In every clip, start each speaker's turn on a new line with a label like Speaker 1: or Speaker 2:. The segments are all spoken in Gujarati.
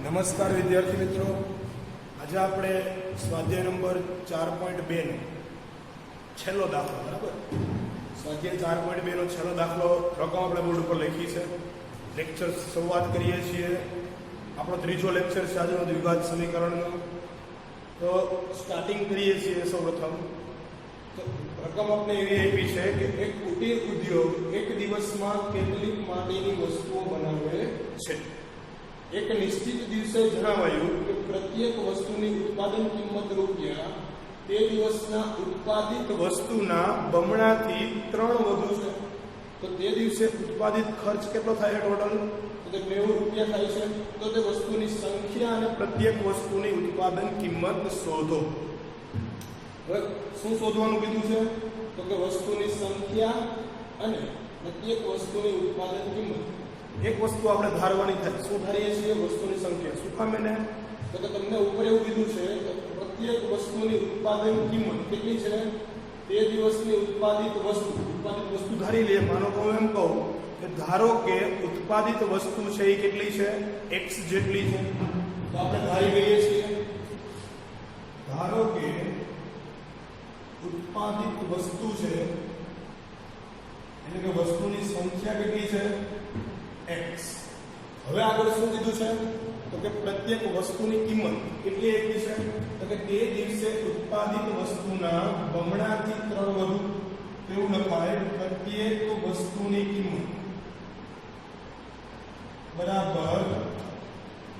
Speaker 1: નમસ્કાર વિદ્યાર્થી મિત્રો, આજે આપણે સ્વાધ્યાય નંબર 4.2 નો છેલ્લો દાખલો, બરાબર? સ્વાધ્યાય 4.2 નો છેલ્લો દાખલો રકમ આપણે બોર્ડ ઉપર લખી છે. લેક્ચર શરૂઆત કરીએ છીએ. આપણો ત્રીજો લેક્ચર છે આજનો દ્વિઘાત સમીકરણનો. તો સ્ટાર્ટિંગ કરીએ છીએ. સૌપ્રથમ તો રકમ આપણે એવી આપી છે કે એક કુટીર ઉદ્યોગ એક દિવસમાં કેટલીક માટીની વસ્તુઓ બનાવે છે. એક નિશ્ચિત દિવસે જણાવાયું કે પ્રત્યેક વસ્તુની ઉત્પાદન કિંમત રૂપિયા તે દિવસના ઉત્પાદિત વસ્તુના બમણાથી 3 વધુ છે. તો તે દિવસે ઉત્પાદિત ખર્ચ કેટલો થાય ટોટલ? તો 90 રૂપિયા થાય છે. તો તે વસ્તુની સંખ્યા અને પ્રત્યેક વસ્તુની ઉત્પાદન કિંમત શોધો. હવે શું શોધવાનું કીધું છે? તો કે વસ્તુની સંખ્યા અને પ્રત્યેક વસ્તુની ઉત્પાદન કિંમત. એક વસ્તુ આપણે ધારવાની થાય. શું ધારીએ છીએ? વસ્તુની સંખ્યા. શું કામ એને? તો કે તમને ઉપર એવું કીધું છે કે પ્રત્યેક વસ્તુની ઉત્પાદન કિંમત કેટલી છે? તે દિવસની ઉત્પાદિત વસ્તુ ધારી લઈએ. માનો કે હું એમ કહું કે ધારો કે ઉત્પાદિત વસ્તુ છે એ કેટલી છે? x જેટલી છે. તો આપણે ધારી લઈએ છીએ, ધારો કે ઉત્પાદિત વસ્તુ છે એટલે કે વસ્તુની સંખ્યા કેટલી છે? x. હવે આગળ શું કીધું છે? તો કે પ્રત્યેક વસ્તુની કિંમત કેટલી આપી છે? તો કે તે દિવસે ઉત્પાદિત વસ્તુના બમણાથી 3 વધુ. તેવું લખાય પ્રત્યેક વસ્તુની કિંમત બરાબર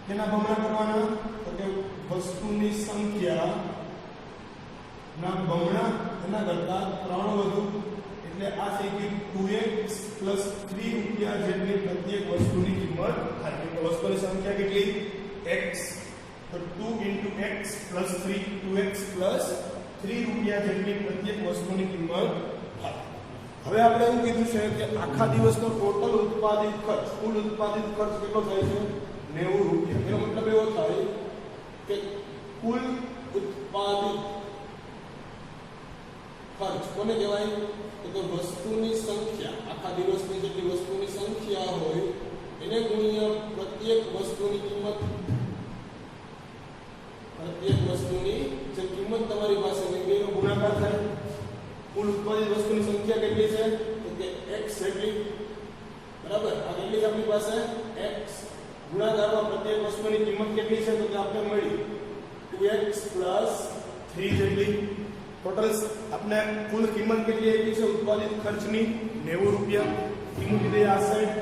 Speaker 1: કેના બમણા કરવાના? તો કે વસ્તુની સંખ્યા ના બમણા એના કરતા 3 વધુ. એટલે આ થઈ ગયું 2x + 3 રૂપિયા જેટલી પ્રત્યેક વસ્તુની કિંમત થાય. એટલે વસ્તુની સંખ્યા કેટલી? x. તો 2 × x + 3, 2x + 3 રૂપિયા જેટલી પ્રત્યેક વસ્તુની કિંમત થાય. હવે આપણે એવું કીધું છે કે આખા દિવસનો ટોટલ ઉત્પાદિત ખર્ચ, કુલ ઉત્પાદિત ખર્ચ કેટલો થાય છે? 90 રૂપિયા. એનો મતલબ એવો થાય કે કુલ ઉત્પાદિત ખર્ચ કોને કહેવાય? તો વસ્તુની સંખ્યા, આખા દિવસની જેટલી વસ્તુની સંખ્યા હોય એને ગુણ્યા પ્રત્યેક વસ્તુની કિંમત. પ્રત્યેક વસ્તુની જે કિંમત તમારી પાસે છે એનો ગુણાકાર થાય. કુલ ઉત્પાદિત વસ્તુની સંખ્યા કેટલી છે? તો કે x જેટલી, બરાબર? આ કેટલી છે આપણી પાસે? x. ગુણાકારમાં પ્રત્યેક વસ્તુની કિંમત કેટલી છે? તો કે આપણે મળી 2x + 3 જેટલી. ટોટલ આપણે કુલ કિંમત કેટલી આપી છે ઉત્પાદિત ખર્ચની? 90 રૂપિયા. કિંમત દે આ સાઈડ.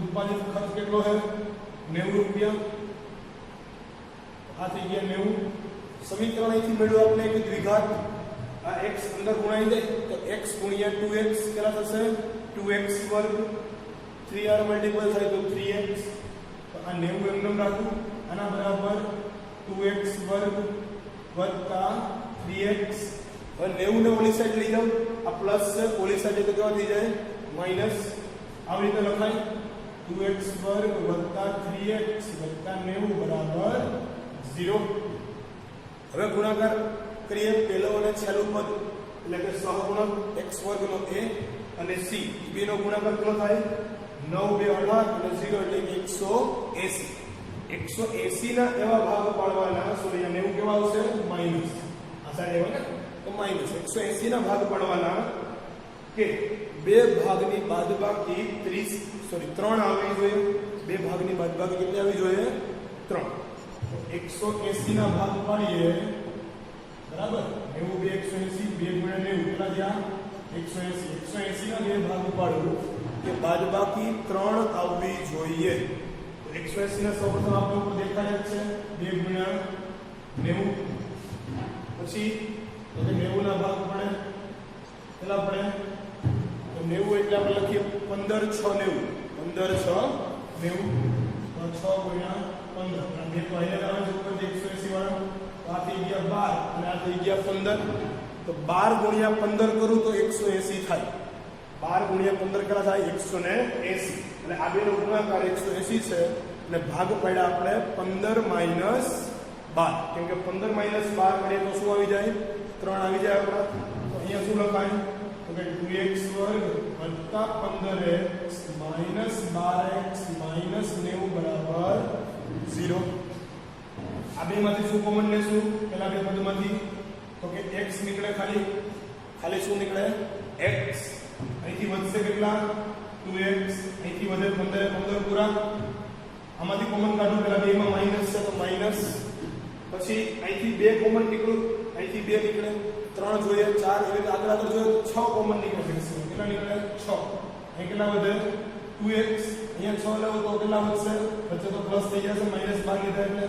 Speaker 1: ઉત્પાદિત ખર્ચ કેટલો છે? 90 રૂપિયા. આ થઈ ગયા 90. સમીકરણ અહીંથી મળ્યું આપણે કે દ્વિઘાત. આ x અંદર ગુણાઈ જાય તો x × 2x કેટલા થશે? 2x². 3r મલ્ટીપલ થાય તો 3x. તો આ 90 એમનેમ રાખું. આના બરાબર 2x² + 3x. હવે 90 ને ઓલી સાઈડ લઈ જાઓ. આ પ્લસ છે, ઓલી સાઈડ તો કેવા થઈ જાય? માઈનસ. આવી રીતે લખાય 2x² + 3x + 90 બરાબર 0. હવે ગુણાકાર કરીએ પહેલો અને છેલ્લું પદ એટલે કે સહગુણક x² નો a અને c બેનો ગુણાકાર કેટલો થાય? 9 × 2 = 18 અને 0 એટલે કે 180. 180 ના એવા ભાગ પાડવાના. સોરી, 90 કેવા આવશે? માઈનસ. આ સાઈડ એવા ને તો માઈનસ 180 ના ભાગ પાડવાના કે બે ભાગની બાદબાકી 3 આવવી જોઈએ. બે ભાગની બાદબાકી કેટલી આવવી જોઈએ? 3. તો 180 ના ભાગ પાડીએ, બરાબર? 90 × 180, 2 × 90 કેટલા થયા? 180. 180 ના બે ભાગ પાડવું કે બાદબાકી 3 આવવી જોઈએ. તો 180 ના સૌપ્રથમ આપણે ઉપર દેખાય છે 2 × 90. પછી તો કે 90 ના ભાગ પડે કેટલા પડે? તો 90 એટલે આપણે લખીએ 15 × 6 = 90. 15 × 6 = 90. તો 6 × 15. આ બે તો અહીંયા આવે છે ઉપર 180 વાળા. તો આ થઈ ગયા 12 અને આ થઈ ગયા 15. તો 12 × 15 કરું તો 180 થાય. 12 × 15 કેટલા થાય? 180. એટલે આ બેનો ગુણાકાર 180 છે. એટલે ભાગ પડ્યા આપણે 15 - 12. કેમ કે 15 - 12 કરીએ તો શું આવી જાય? 3 આવી જાય આપણા. તો અહીંયા શું લખાય? તો કે 2x² + 15x - 12x - 90 બરાબર 0. આ બેમાંથી શું કોમન લેશું? પેલા બે પદમાંથી તો કે x નીકળે, ખાલી શું નીકળે? x. અહીંથી વધશે કેટલા? 2x. અહીંથી વધે 15 પૂરા. આમાંથી કોમન કાઢો, પેલા બેમાં માઈનસ છે તો માઈનસ. પછી અહીંથી 2 કોમન નીકળ્યું, અહીંથી 2 નીકળે, 3 જોઈએ, 4, એવી રીતે આગળ જોઈએ તો 6 કોમન નીકળે. કેટલા નીકળે? 6. અહીં કેટલા વધે? 2x. અહીંયા 6 લેવો તો કેટલા વધશે? વચ્ચે તો પ્લસ થઈ જશે, માઈનસ ભાગ લીધા એટલે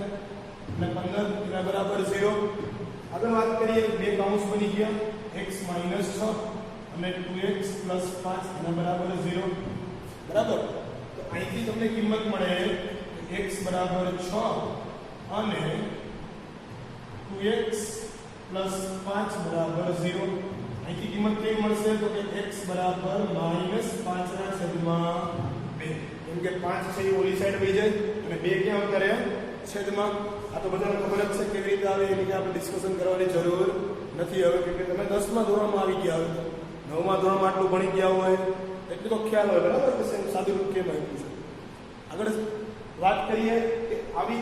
Speaker 1: 15 એના બરાબર 0. આગળ વાત કરીએ, બે કૌંસ બની ગયા, x - 6 અને 2x + 5 એના બરાબર 0. બરાબર? તો અહીંથી તમને કિંમત મળે x બરાબર 6 અને 2x + 5 બરાબર 0. અહીંથી કિંમત કેવી મળશે? તો કે x બરાબર -5/2. કેમ કે 5 છે એ ઓલી સાઈડ વહી જાય અને 2 ક્યાં કરે? છેદમાં. આ તો બધાને ખબર જ છે કેવી રીતે આવે, એની આપણે ડિસ્કશન કરવાની જરૂર નથી હવે, કેમ કે તમે 10મા ધોરણમાં આવી ગયા હોય, 9મા ધોરણમાં આટલું ભણી ગયા હોય એટલું તો ખ્યાલ હોય, બરાબર? કે સાદું રૂપ કેમ આપ્યું છે. આગળ વાત કરીએ કે આવી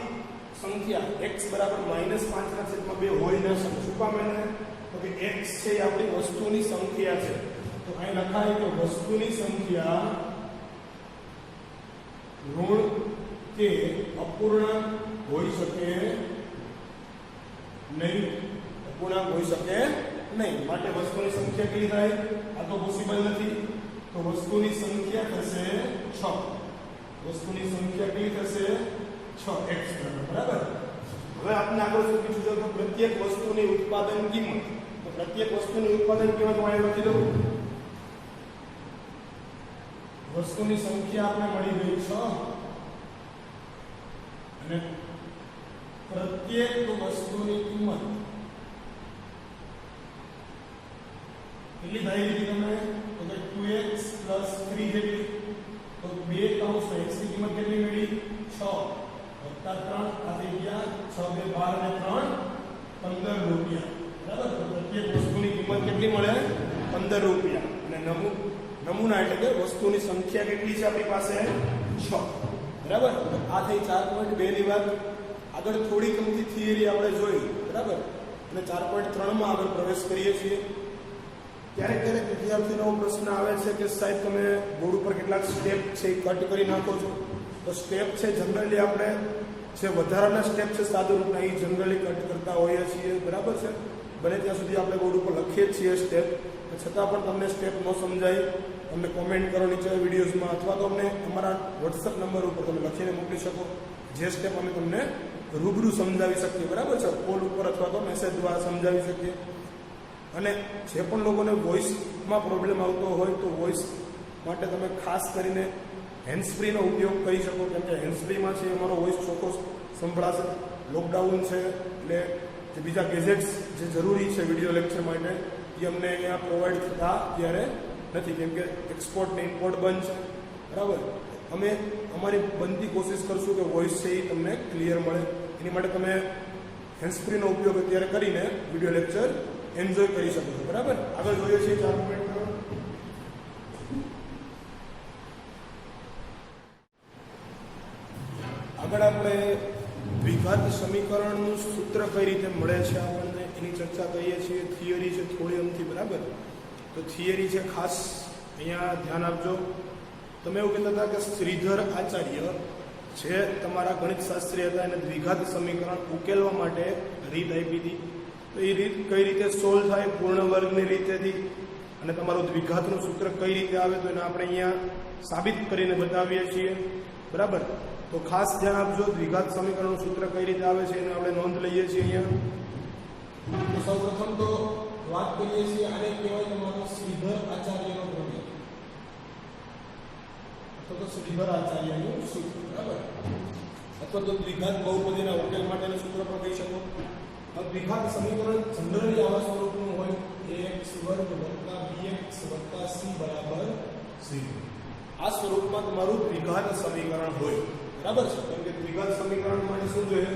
Speaker 1: સંખ્યા x બરાબર -5/2 હોય ન શકે. શું કામ એને? તો કે x છે એ આપણી વસ્તુની સંખ્યા છે. તો અહીં લખાય કે વસ્તુની સંખ્યા ઋણ કે અપૂર્ણાંક હોઈ શકે નહીં. અપૂર્ણાંક હોઈ શકે નહીં. માટે વસ્તુની સંખ્યા કેટલી થાય? આ તો પોસિબલ નથી. તો વસ્તુની સંખ્યા થશે 6. વસ્તુની સંખ્યા કેટલી થશે? 6x બરાબર. હવે આપણે આગળ શું પૂછ્યું છે? તો પ્રત્યેક વસ્તુની ઉત્પાદન કિંમત. તો પ્રત્યેક વસ્તુની ઉત્પાદન કિંમત હું અહીં લખી દઉં. વસ્તુની સંખ્યા આપણે મળી ગઈ 6 અને પ્રત્યેક વસ્તુની કિંમત કેટલી થઈ ગઈ તમે? તો કે 2x + 3 જેટલી. તો બે કૌંસમાં x ની કિંમત કેટલી મળી? 6 + 3 આ થઈ ગયા 6 × 2 = 12 અને 3 15 રૂપિયા. બરાબર? તો પ્રત્યેક વસ્તુની કિંમત કેટલી મળે? 15 રૂપિયા. અને નમૂના એટલે કે વસ્તુની સંખ્યા કેટલી છે આપણી પાસે? 6. બરાબર? આ થઈ 4.2 ની વાત. આગળ થોડી ગમતી થિયરી આપણે જોઈ, બરાબર? અને 4.3 માં આગળ પ્રવેશ કરીએ છીએ. ક્યારેક વિદ્યાર્થીનો પ્રશ્ન આવે છે કે સાહેબ તમે બોર્ડ ઉપર કેટલાક સ્ટેપ છે એ કટ કરી નાખો છો. તો સ્ટેપ છે જનરલી આપણે જે વધારાના સ્ટેપ છે સાદું રૂપના એ જનરલી કટ કરતા હોઈએ છીએ, બરાબર છે? બને ત્યાં સુધી આપણે બોર્ડ ઉપર લખીએ જ છીએ સ્ટેપ. છતાં પણ તમને સ્ટેપ ન સમજાય, તમને કોમેન્ટ કરો નીચે વિડીયોઝમાં, અથવા તો અમને અમારા વોટ્સઅપ નંબર ઉપર તમે લખીને મોકલી શકો. જે સ્ટેપ અમે તમને રૂબરૂ સમજાવી શકીએ, બરાબર છે? કોલ ઉપર અથવા તો મેસેજ દ્વારા સમજાવી શકીએ. અને જે પણ લોકોને વોઇસમાં પ્રોબ્લેમ આવતો હોય તો વોઇસ માટે તમે ખાસ કરીને હેન્ડ્સફ્રીનો ઉપયોગ કરી શકો. કેમ કે હેન્ડ્સફ્રીમાં છે અમારો વોઇસ ચોખ્ખો સંભળાશે. લોકડાઉન છે એટલે જે બીજા ગેજેટ્સ જે જરૂરી છે વિડીયો લેક્ચર માટે એ અમને અહીંયા પ્રોવાઈડ થતા ત્યારે નથી, કેમ કે એક્સપોર્ટ ને ઇમ્પોર્ટ બંધ છે, બરાબર? અમે અમારી બનતી કોશિશ કરશું કે વોઇસ છે એ તમને ક્લિયર મળે. એની માટે તમે હેન્ડ્સફ્રીનો ઉપયોગ અત્યારે કરીને વિડીયો લેક્ચર એન્જોય કરી શકો છો, બરાબર? આગળ જોઈએ છીએ 4.3. આગળ આપણે દ્વિઘાત સમીકરણનું સૂત્ર કઈ રીતે મળે છે આપણને એની ચર્ચા કરીએ છીએ. થિયરી છે થોડી અમથી, બરાબર? તો થિયરી છે ખાસ અહીંયા ધ્યાન આપજો. તમે એવું કહેતા હતા કે શ્રીધર આચાર્ય જે તમારા ગણિત શાસ્ત્રી હતા એને દ્વિઘાત સમીકરણ ઉકેલવા માટે રીત આપી હતી. તો એ રીત કઈ રીતે સોલ્વ થાય? પૂર્ણ વર્ગની રીતેથી. અને તમારું દ્વિઘાતનું સૂત્ર કઈ રીતે આવે તો એને આપણે અહીંયા સાબિત કરીને બતાવીએ છીએ, બરાબર? તો ખાસ ધ્યાન આપજો. દ્વિઘાત સમીકરણનું સૂત્ર કઈ રીતે આવે છે એને આપણે નોંધ લઈએ છીએ અહીંયા. તો સૌપ્રથમ તો વાત કરીએ છીએ, આને કહેવાય તમારો શ્રીધર આચાર્યનો પ્રમેય અથવા તો શ્રીધર આચાર્યનું સૂત્ર, બરાબર? અથવા તો દ્વિઘાત બહુપદીના ઉકેલ માટેનું સૂત્ર પણ કહી શકો. દ્વિઘાત સમીકરણ જનરલી આવા સ્વરૂપનું હોય: ax વર્ગ વત્તા bx વત્તા c બરાબર 0. આ સ્વરૂપમાં તમારું દ્વિઘાત સમીકરણ હોય, બરાબર છે? કેમ કે દ્વિઘાત સમીકરણ માટે શું જોઈએ?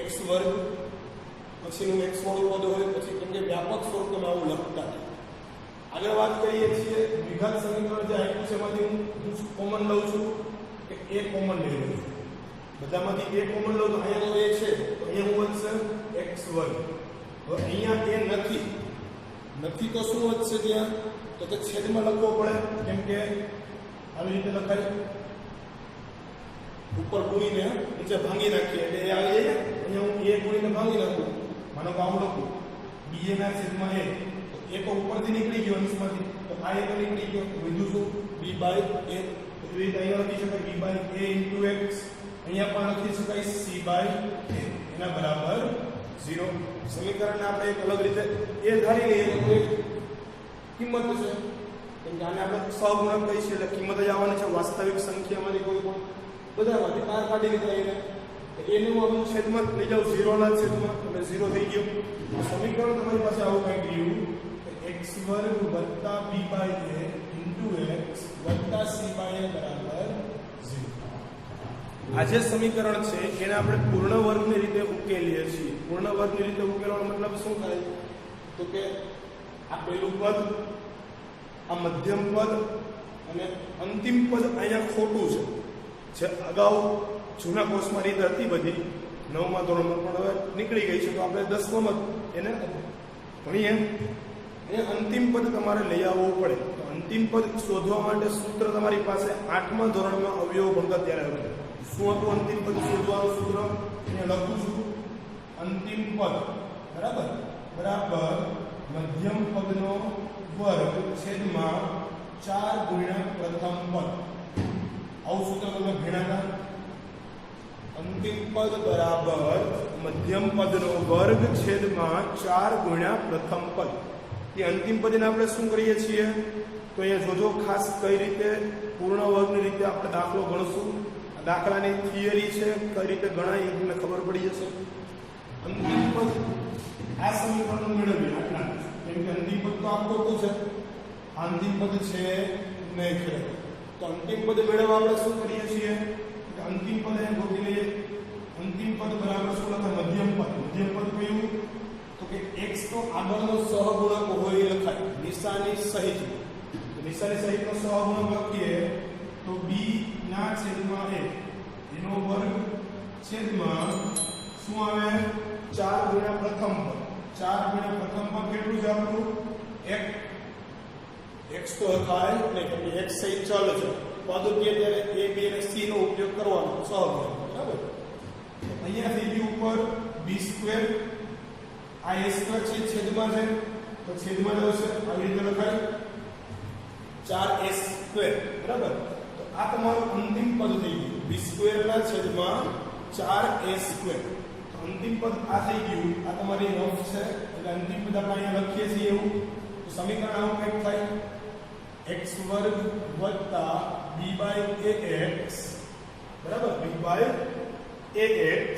Speaker 1: x વર્ગ પછીનું x વાળું પદ હોય, પછી કેમ કે વ્યાપક સ્વરૂપમાં આવું લખતા. આગળ વાત કરીએ છીએ દ્વિઘાત સમીકરણ જે આપ્યું છે એમાંથી હું કોમન લઉં છું કે a કોમન લઈ લઉં છું. બધામાંથી a કોમન લઉં તો અહીંયા તો a છે, તો a અહીંયા શું વધશે x વર્ગ. હવે અહીંયા એ નથી તો શું વધશે ત્યાં તો કે છેદમાં લખવો પડે કેમ કે આવી રીતે લખાય ઉપર ગુણીને નીચે ભાંગી નાખીએ એટલે એ આવી જાય. અહીંયા હું a ગુણીને ભાંગી નાખું માનો કે આવું લખું ba ના છેદમાં a તો a તો ઉપરથી નીકળી ગયો અંશમાંથી તો આ a તો નીકળી ગયો તો વધ્યું શું b બાય a. તો એવી રીતે અહીંયા લખી શકાય b by a into x. અહીંયા પણ લખી શકાય c બાય a એના બરાબર 0. સમીકરણને આપણે એક અલગ રીતે a ધારી લઈએ તો એક કિંમત છે કેમ કે આને આપણે સહગુણક કહીએ છીએ એટલે કિંમત જ આવવાની છે વાસ્તવિક સંખ્યામાંથી કોઈ પણ બધામાંથી બહાર કાઢી લીધા એને એનું આપણે છેદમાં લઈ જાવ 0 ના છેદમાં એટલે 0 થઈ ગયો. સમીકરણ તમારી પાસે આવું કંઈક રહ્યું x વર્ગ વત્તા b by a into x વત્તા c બાય a બરાબર 0. આ જે સમીકરણ છે એને આપણે પૂર્ણ વર્ગની રીતે ઉકેલીએ છીએ. પૂર્ણ વર્ગની રીતે ઉકેલવાનો મતલબ શું થાય તો કે આ પહેલું પદ આ મધ્યમ પદ અને અંતિમ પદ અહીંયા ખોટું છે જે અગાઉ જૂના કોર્સમાં રીત હતી બધી 9મા ધોરણમાં પણ હવે નીકળી ગઈ છે તો આપણે 10માં એને ભણીએ. એ અંતિમ પદ તમારે લઈ આવવું પડે. તો અંતિમ પદ શોધવા માટે સૂત્ર તમારી પાસે 8મા ધોરણમાં અવયવ ભણતા ત્યારે હતું. શું હતું અંતિમ પદ શોધવાનું સૂત્ર? અહીંયા લખું છું અંતિમ પદ બરાબર મધ્યમ પદનો વર્ગ છેદમાં 4 ગુણ્યા પ્રથમ પદ. આવું સૂત્ર તમે ભણ્યા હતા. અંતિમ પદ બરાબર મધ્યમ પદનો વર્ગ છેદમાં 4 ગુણ્યા પ્રથમ પદ. એ અંતિમ પદને આપણે શું કરીએ છીએ તો અહીંયા જોજો ખાસ કઈ રીતે પૂર્ણ વર્ગની રીતે આપણે દાખલો ગણશું. દાખલાની થિયરી છે કઈ રીતે ગણાય એ તમને ખબર પડી જશે. અંતિમ પદ આ સમીકરણ મેળવીએ આટલા કેમ કે અંતિમ પદ તો આપતો શું છે અંતિમ પદ છે નહીં ખરેખર. તો અંતિમ પદ મેળવવા આપણે શું કરીએ છીએ અંતિમ પદ એ ગોતી લઈએ. અંતિમ પદ બરાબર શું લખાય મધ્યમ પદ કયું તો કે x તો આગળનો સહગુણક હોય એ લખાય નિશાની સહિત. નિશાની સહિતનો સહગુણક લખીએ તો b ના છેદમાં a એનો વર્ગ છેદમાં શું આવે 4 ગુણ્યા પ્રથમ પદ. 4 ગુણ્યા પ્રથમ પદ કેટલું છે આપણું x તો લખાય નહીં કે x સહિત ચલ છે પદ કે ત્યારે a b અને c નો ઉપયોગ કરવાનો સહગુણક બરાબર. અહીંયા થઈ ગયું ઉપર b2 આ a2 છે છેદમાં છે તો છેદમાં આવશે આવી રીતે લખાય 4a2 બરાબર. તો આ તમારું અંતિમ પદ થઈ ગયું b2 ના છેદમાં 4a2. તો અંતિમ પદ આ થઈ ગયું. આ તમારી રફ છે એટલે અંતિમ પદ આપણે અહીંયા લખીએ છીએ એવું. તો સમીકરણ આવું કંઈક થાય x વર્ગ વત્તા b બાય ax બરાબર b બાય ax.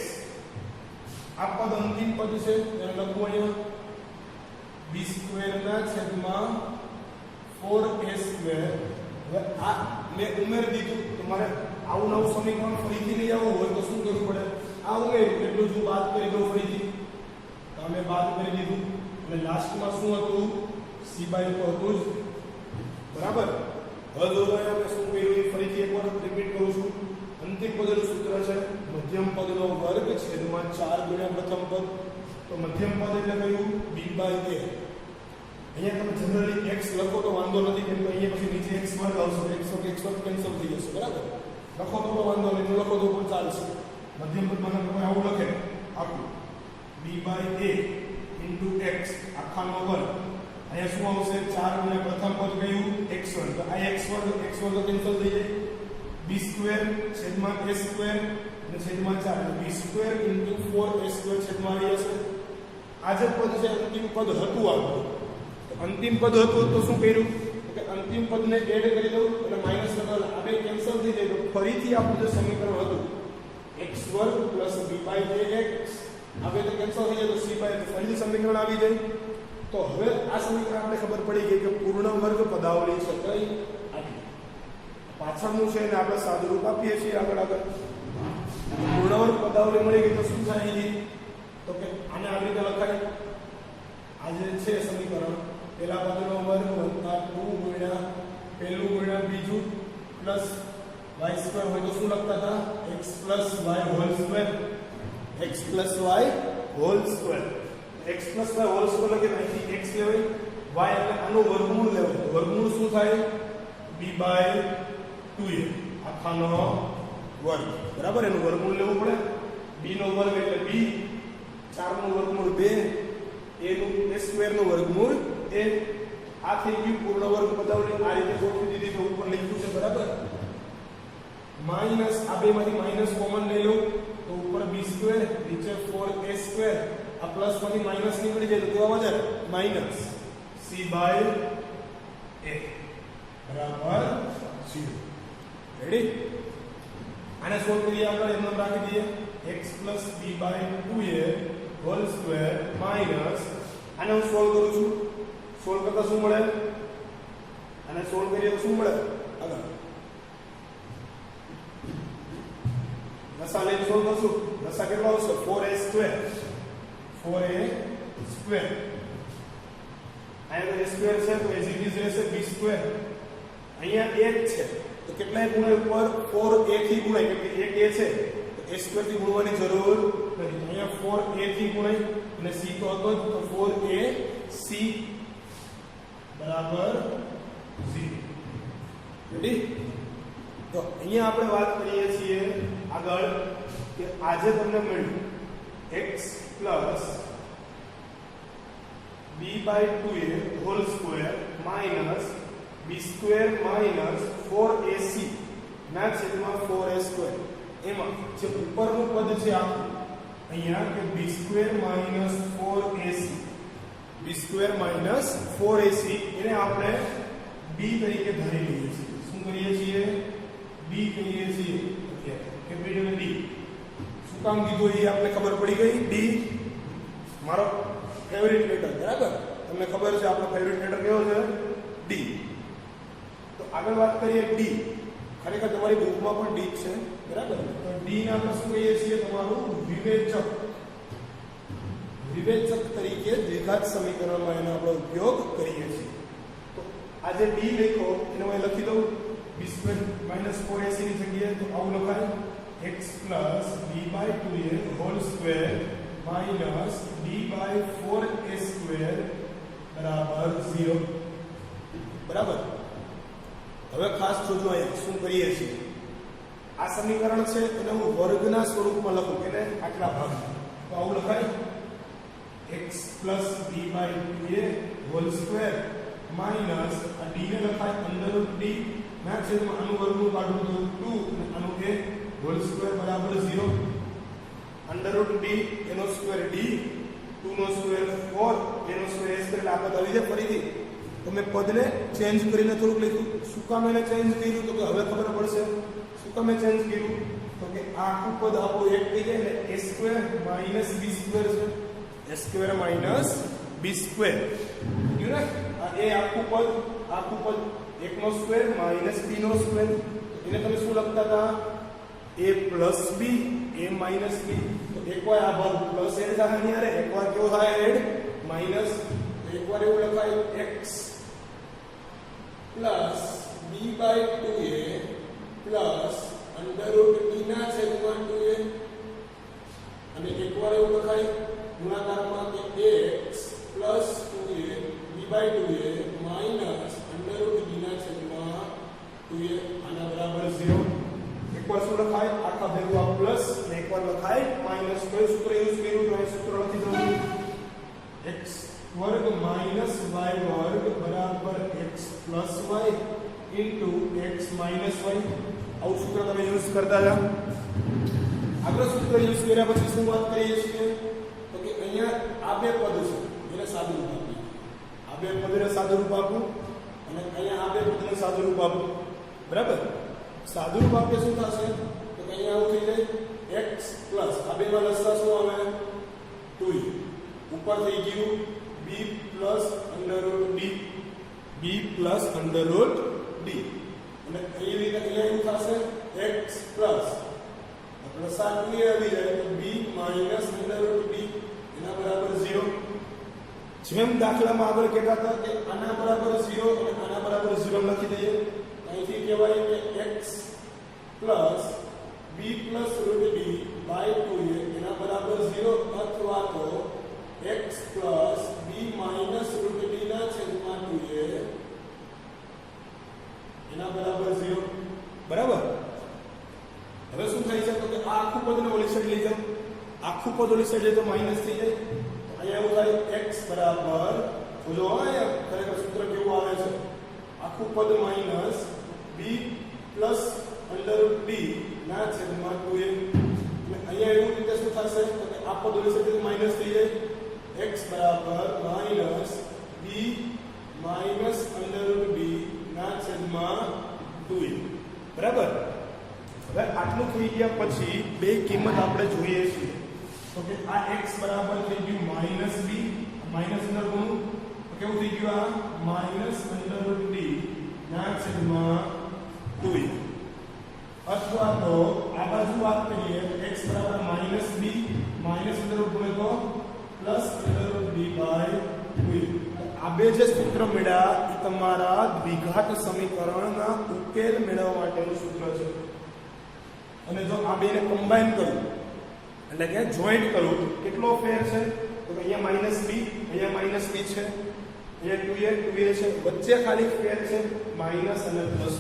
Speaker 1: આ પદ અંતિમ પદ છે એને લખવું અહીંયા b2 ના છેદમાં 4a2. હવે આ મેં ઉમેરી દીધું. તમારે આવું નવું સમીકરણ ફરીથી લઈ આવવું હોય તો શું કરવું પડે આ ઉમેર્યું એટલું જ બાદ કરી દઉં ફરીથી. તો અમે બાદ કરી દીધું અને લાસ્ટમાં શું હતું c બાય તો હતું જ બરાબર. હવે જો આપણે શું કર્યું ફરીથી એકવાર રિપીટ કરું છું. અંતિમ પદનું સૂત્ર છે મધ્યમ પદનો વર્ગ છેદમાં 4 ગુણ્યા પ્રથમ પદ. તો મધ્યમ પદ એટલે કયું b બાય a. અહીંયા તમે જનરલી x લખો તો વાંધો નથી કેમ કે અહીંયા પછી નીચે x વર્ગ આવશે x વર્ગ કેન્સલ થઈ જશે બરાબર. લખો તો વાંધો નહીં લખો તો પણ ચાલશે. મધ્યમ પદમાં તમે આવું લખે આખું b by a into x આખાનો વર્ગ. અહીંયા શું આવશે 4 ગુણ્યા પ્રથમ પદ કયું x1. તો આ x વર્ગ કેન્સલ થઈ જાય b2 છેદમાં a2 અને છેદમાં 4 b2 ઇન્ટુ 4a2 છેદમાં આવી જશે. આ જે પદ છે અંતિમ પદ હતું આપણું. અંતિમ પદ હતું તો શું કર્યું કે અંતિમ પદને એડ કરી દઉં એટલે માઈનસ લગાવ આ બે કેન્સલ થઈ જાય તો ફરીથી આપણું જે સમીકરણ હતું x વર્ગ પ્લસ b બાય ax આ બે તો કેન્સલ થઈ જાય તો c બાય ફરીથી સમીકરણ આવી જાય. તો હવે આ સમીકરણ આપણે ખબર પડી ગઈ કે પૂર્ણ વર્ગ પદાવલી છે કઈ આટલી પાછળનું છે એને આપણે સાદુરૂપ આપીએ છીએ આગળ પૂર્ણ વર્ગ પદાવલી મળી ગઈ તો શું થાય છે તો કે આને આવી રીતે લખાય. આ જે છે સમીકરણ પહેલા પદનો વર્ગ વત્તા 2 ગુણ્યા પહેલું ગુણ્યા બીજું પ્લસ y2 હોય તો શું લખતા હતા x plus y whole square. x plus y whole square. x plus y whole square લખીએ તો અહીંથી x લેવાય, y એટલે આનું વર્ગમૂળ લેવાય. તો વર્ગમૂળ શું થાય? b/2a આખાનો વર્ગ. બરાબર, એનું વર્ગમૂળ લેવું પડે. b નો વર્ગ એટલે b, 4 નું વર્ગમૂળ 2, a નું a સ્ક્વેર નું વર્ગમૂળ a. આ થઈ ગયું પૂર્ણ વર્ગ બતાવણી. આ રીતે ગોઠવી દીધી તો ઉપર લખ્યું છે. બરાબર, માઈનસ આ બે માંથી માઈનસ કોમન લઈ લો તો ઉપર b સ્ક્વેર, નીચે 4a સ્ક્વેર. આ પ્લસ માંથી માઈનસ નીકળી જાય તો કેવા વધે? માઈનસ c/a બરાબર 0. રેડી? આને સોલ્વ કરીએ આપણે. એમ રાખી દઈએ x plus b/2a whole square minus, આને હું સોલ્વ કરું છું. સોલ્વ કરતા શું મળે? આને સોલ્વ કરીએ તો શું મળે? આગળ લસા લઈને સોલ્વ કરશું. લસા કેટલો આવશે? 4a square. 4a સ્ક્વેર અહીંયા તો a સ્ક્વેર છે તો as it is રહેશે b સ્ક્વેર. અહીંયા 1 છે તો કેટલાય ગુણાય ઉપર? 4a થી ગુણાય, કેમ કે 1a છે તો a સ્ક્વેર થી ગુણવાની જરૂર નથી. અહીંયા 4a થી ગુણાય અને c તો હતો જ, તો 4ac બરાબર 0. રેડી? તો અહીંયા આપણે વાત કરીએ છીએ આગળ કે આજે તમને મળ્યું x plus b/2a whole square minus b square minus 4ac ના છેદમાં 4a square. એમાં જે ઉપરનું પદ છે આખું અહીંયા કે b square minus 4ac, b square minus 4ac એને આપણે b તરીકે ધરી લઈએ છીએ. શું કરીએ છીએ? b કહીએ છીએ. Okay, capital D. શું કામ કીધું એ આપણે ખબર પડી ગઈ. d મારો ફેવરિટ લેટર. બરાબર, તમને ખબર છે આપણો ફેવરિટ લેટર કયો છે? d. તો આગળ વાત કરીએ d. ખરેખર તમારી બુકમાં પણ d છે. બરાબર, તો d ને આપણે શું કહીએ છીએ? તમારું વિવેચક. વિવેચક તરીકે દ્વિઘાત સમીકરણમાં એનો આપણે ઉપયોગ કરીએ છીએ. તો આ જે d લખ્યો એને હું લખી દઉં b સ્ક્વેર minus 4ac ની જગ્યાએ. તો આવું લખાય x plus b/2a whole square minus b/4a square બરાબર 0. બરાબર, હવે ખાસ જોજો અહીંયા શું કરીએ છીએ. આ સમીકરણ છે એને હું વર્ગના સ્વરૂપમાં લખું, એટલે આટલા ભાગ. તો આવું લખાય x plus b/2a whole square minus આ d ને લખાય અંદર d ના છેદમાં આનું વર્ગમૂળ કાઢું તો 2 અને આનું a whole square બરાબર 0. અંદર √d એનો સ્ક્વેર d, 2 નો સ્ક્વેર 4, એનો સ્ક્વેર a સ્ક્વેર. આપણે આવી જાય ફરીથી તમે પદને ચેન્જ કરીને થોડુંક લખ્યું. શું કામ એને ચેન્જ કર્યું? તો કે હવે ખબર પડશે શું કામ ચેન્જ કર્યું. તો કે આખું પદ આપણું એક થઈ જાય એટલે a square minus b square છે. a square minus b square. You ને આ એ આખું પદ 1 નો સ્ક્વેર માઈનસ b નો સ્ક્વેર. એને તમે શું લખતા હતા? a plus b, a minus b. તો એકવાર આ ભાગ પ્લસ એડ થાય અહીંયા રે, એકવાર કેવો થાય? એડ માઈનસ. એકવાર એવું લખાય x પ્લસ b/2a પ્લસ અંદર √d ના છેદમાં 2a. અને એકવાર એવું લખાય ગુણાકારમાં કે x plus 2a b/2a minus અંદર √d ના છેદમાં 2a આના બરાબર 0. એકવાર શું લખાય? આખા ભેગું આ પ્લસ અને એકવાર લખાય માઈનસ. કયું સૂત્ર યુઝ કર્યું? તો આ સૂત્ર લખી દઉં x વર્ગ માઈનસ y વર્ગ બરાબર x plus y into x minus y. આવું સૂત્ર તમે યુઝ કરતા જાઓ. આગળ સૂત્ર યુઝ કર્યા પછી શું વાત કરીએ છીએ? તો કે અહીંયા આ બે પદ છે એને સાદું રૂપ આપીએ. આ બે પદને સાદું રૂપ આપું અને અહીંયા આ બે પદને સાદું રૂપ આપું. બરાબર, સાદું રૂપ આપીએ શું થશે? તો કે અહીંયા આવું થઈ જાય x પ્લસ આ બેમાં લસા શું આવે? 2a. ઉપર થઈ ગયું b પ્લસ અંદર √d, b પ્લસ અંદર √d. અને એ રીતે અહીંયા એવું થશે x પ્લસ લસા 2a આવી જાય તો b માઈનસ અંદર √d એના બરાબર 0. જેમ દાખલામાં આગળ કહેતા હતા કે આના બરાબર 0 અને આના બરાબર 0 લખી દઈએ. અહીંથી કહેવાય કે x plus b plus √d by 2a એના બરાબર 0 અથવા તો x plus b minus root d ના છેદમાં 2a એના બરાબર 0 બરાબર. હવે શું થાય છે તો કે આ આખું પદને ઓલી સાઈડ લઈ જાઓ, આખું પદ ઓલી સાઈડ લઈ તો માઈનસ થઈ જાય. અહીંયા એવું થાય x બરાબર જો અહીંયા ખરેખર સૂત્ર કેવું આવે છે, આખું પદ minus b plus under d ના છેદમાં 2a. અહીંયા એવું રીતે શું થશે તો કે આ પદ ઓલી સાઈડ માઈનસ થઈ જાય, x બરાબર minus b minus under d ના છેદમાં 2a. બરાબર. હવે આટલું થઈ ગયા પછી બે કિંમત આપણે જોઈએ છીએ તો કે આ x બરાબર થઈ ગયું માઈનસ b માઈનસ અંદર ગુણું તો કેવું થઈ ગયું આ માઈનસ અંડર d ના છેદમાં 2a. અથવા તો આ બાજુ વાત કરીએ x બરાબર માઈનસ b માઈનસ અંદર ગુણે તો plus under d by 2a. આ બે જે સૂત્ર મળ્યા એ તમારા દ્વિઘાત સમીકરણના ઉકેલ મેળવવા માટેનું સૂત્ર છે. અને જો આ બેને કમ્બાઈન કરું એટલે કે જોઈન્ટ કરું કેટલો ફેર છે તો અહીંયા માઈનસ b અહીંયા માઈનસ b છે, અહીંયા 2a છે, વચ્ચે ખાલી ફેર છે માઈનસ અને પ્લસ.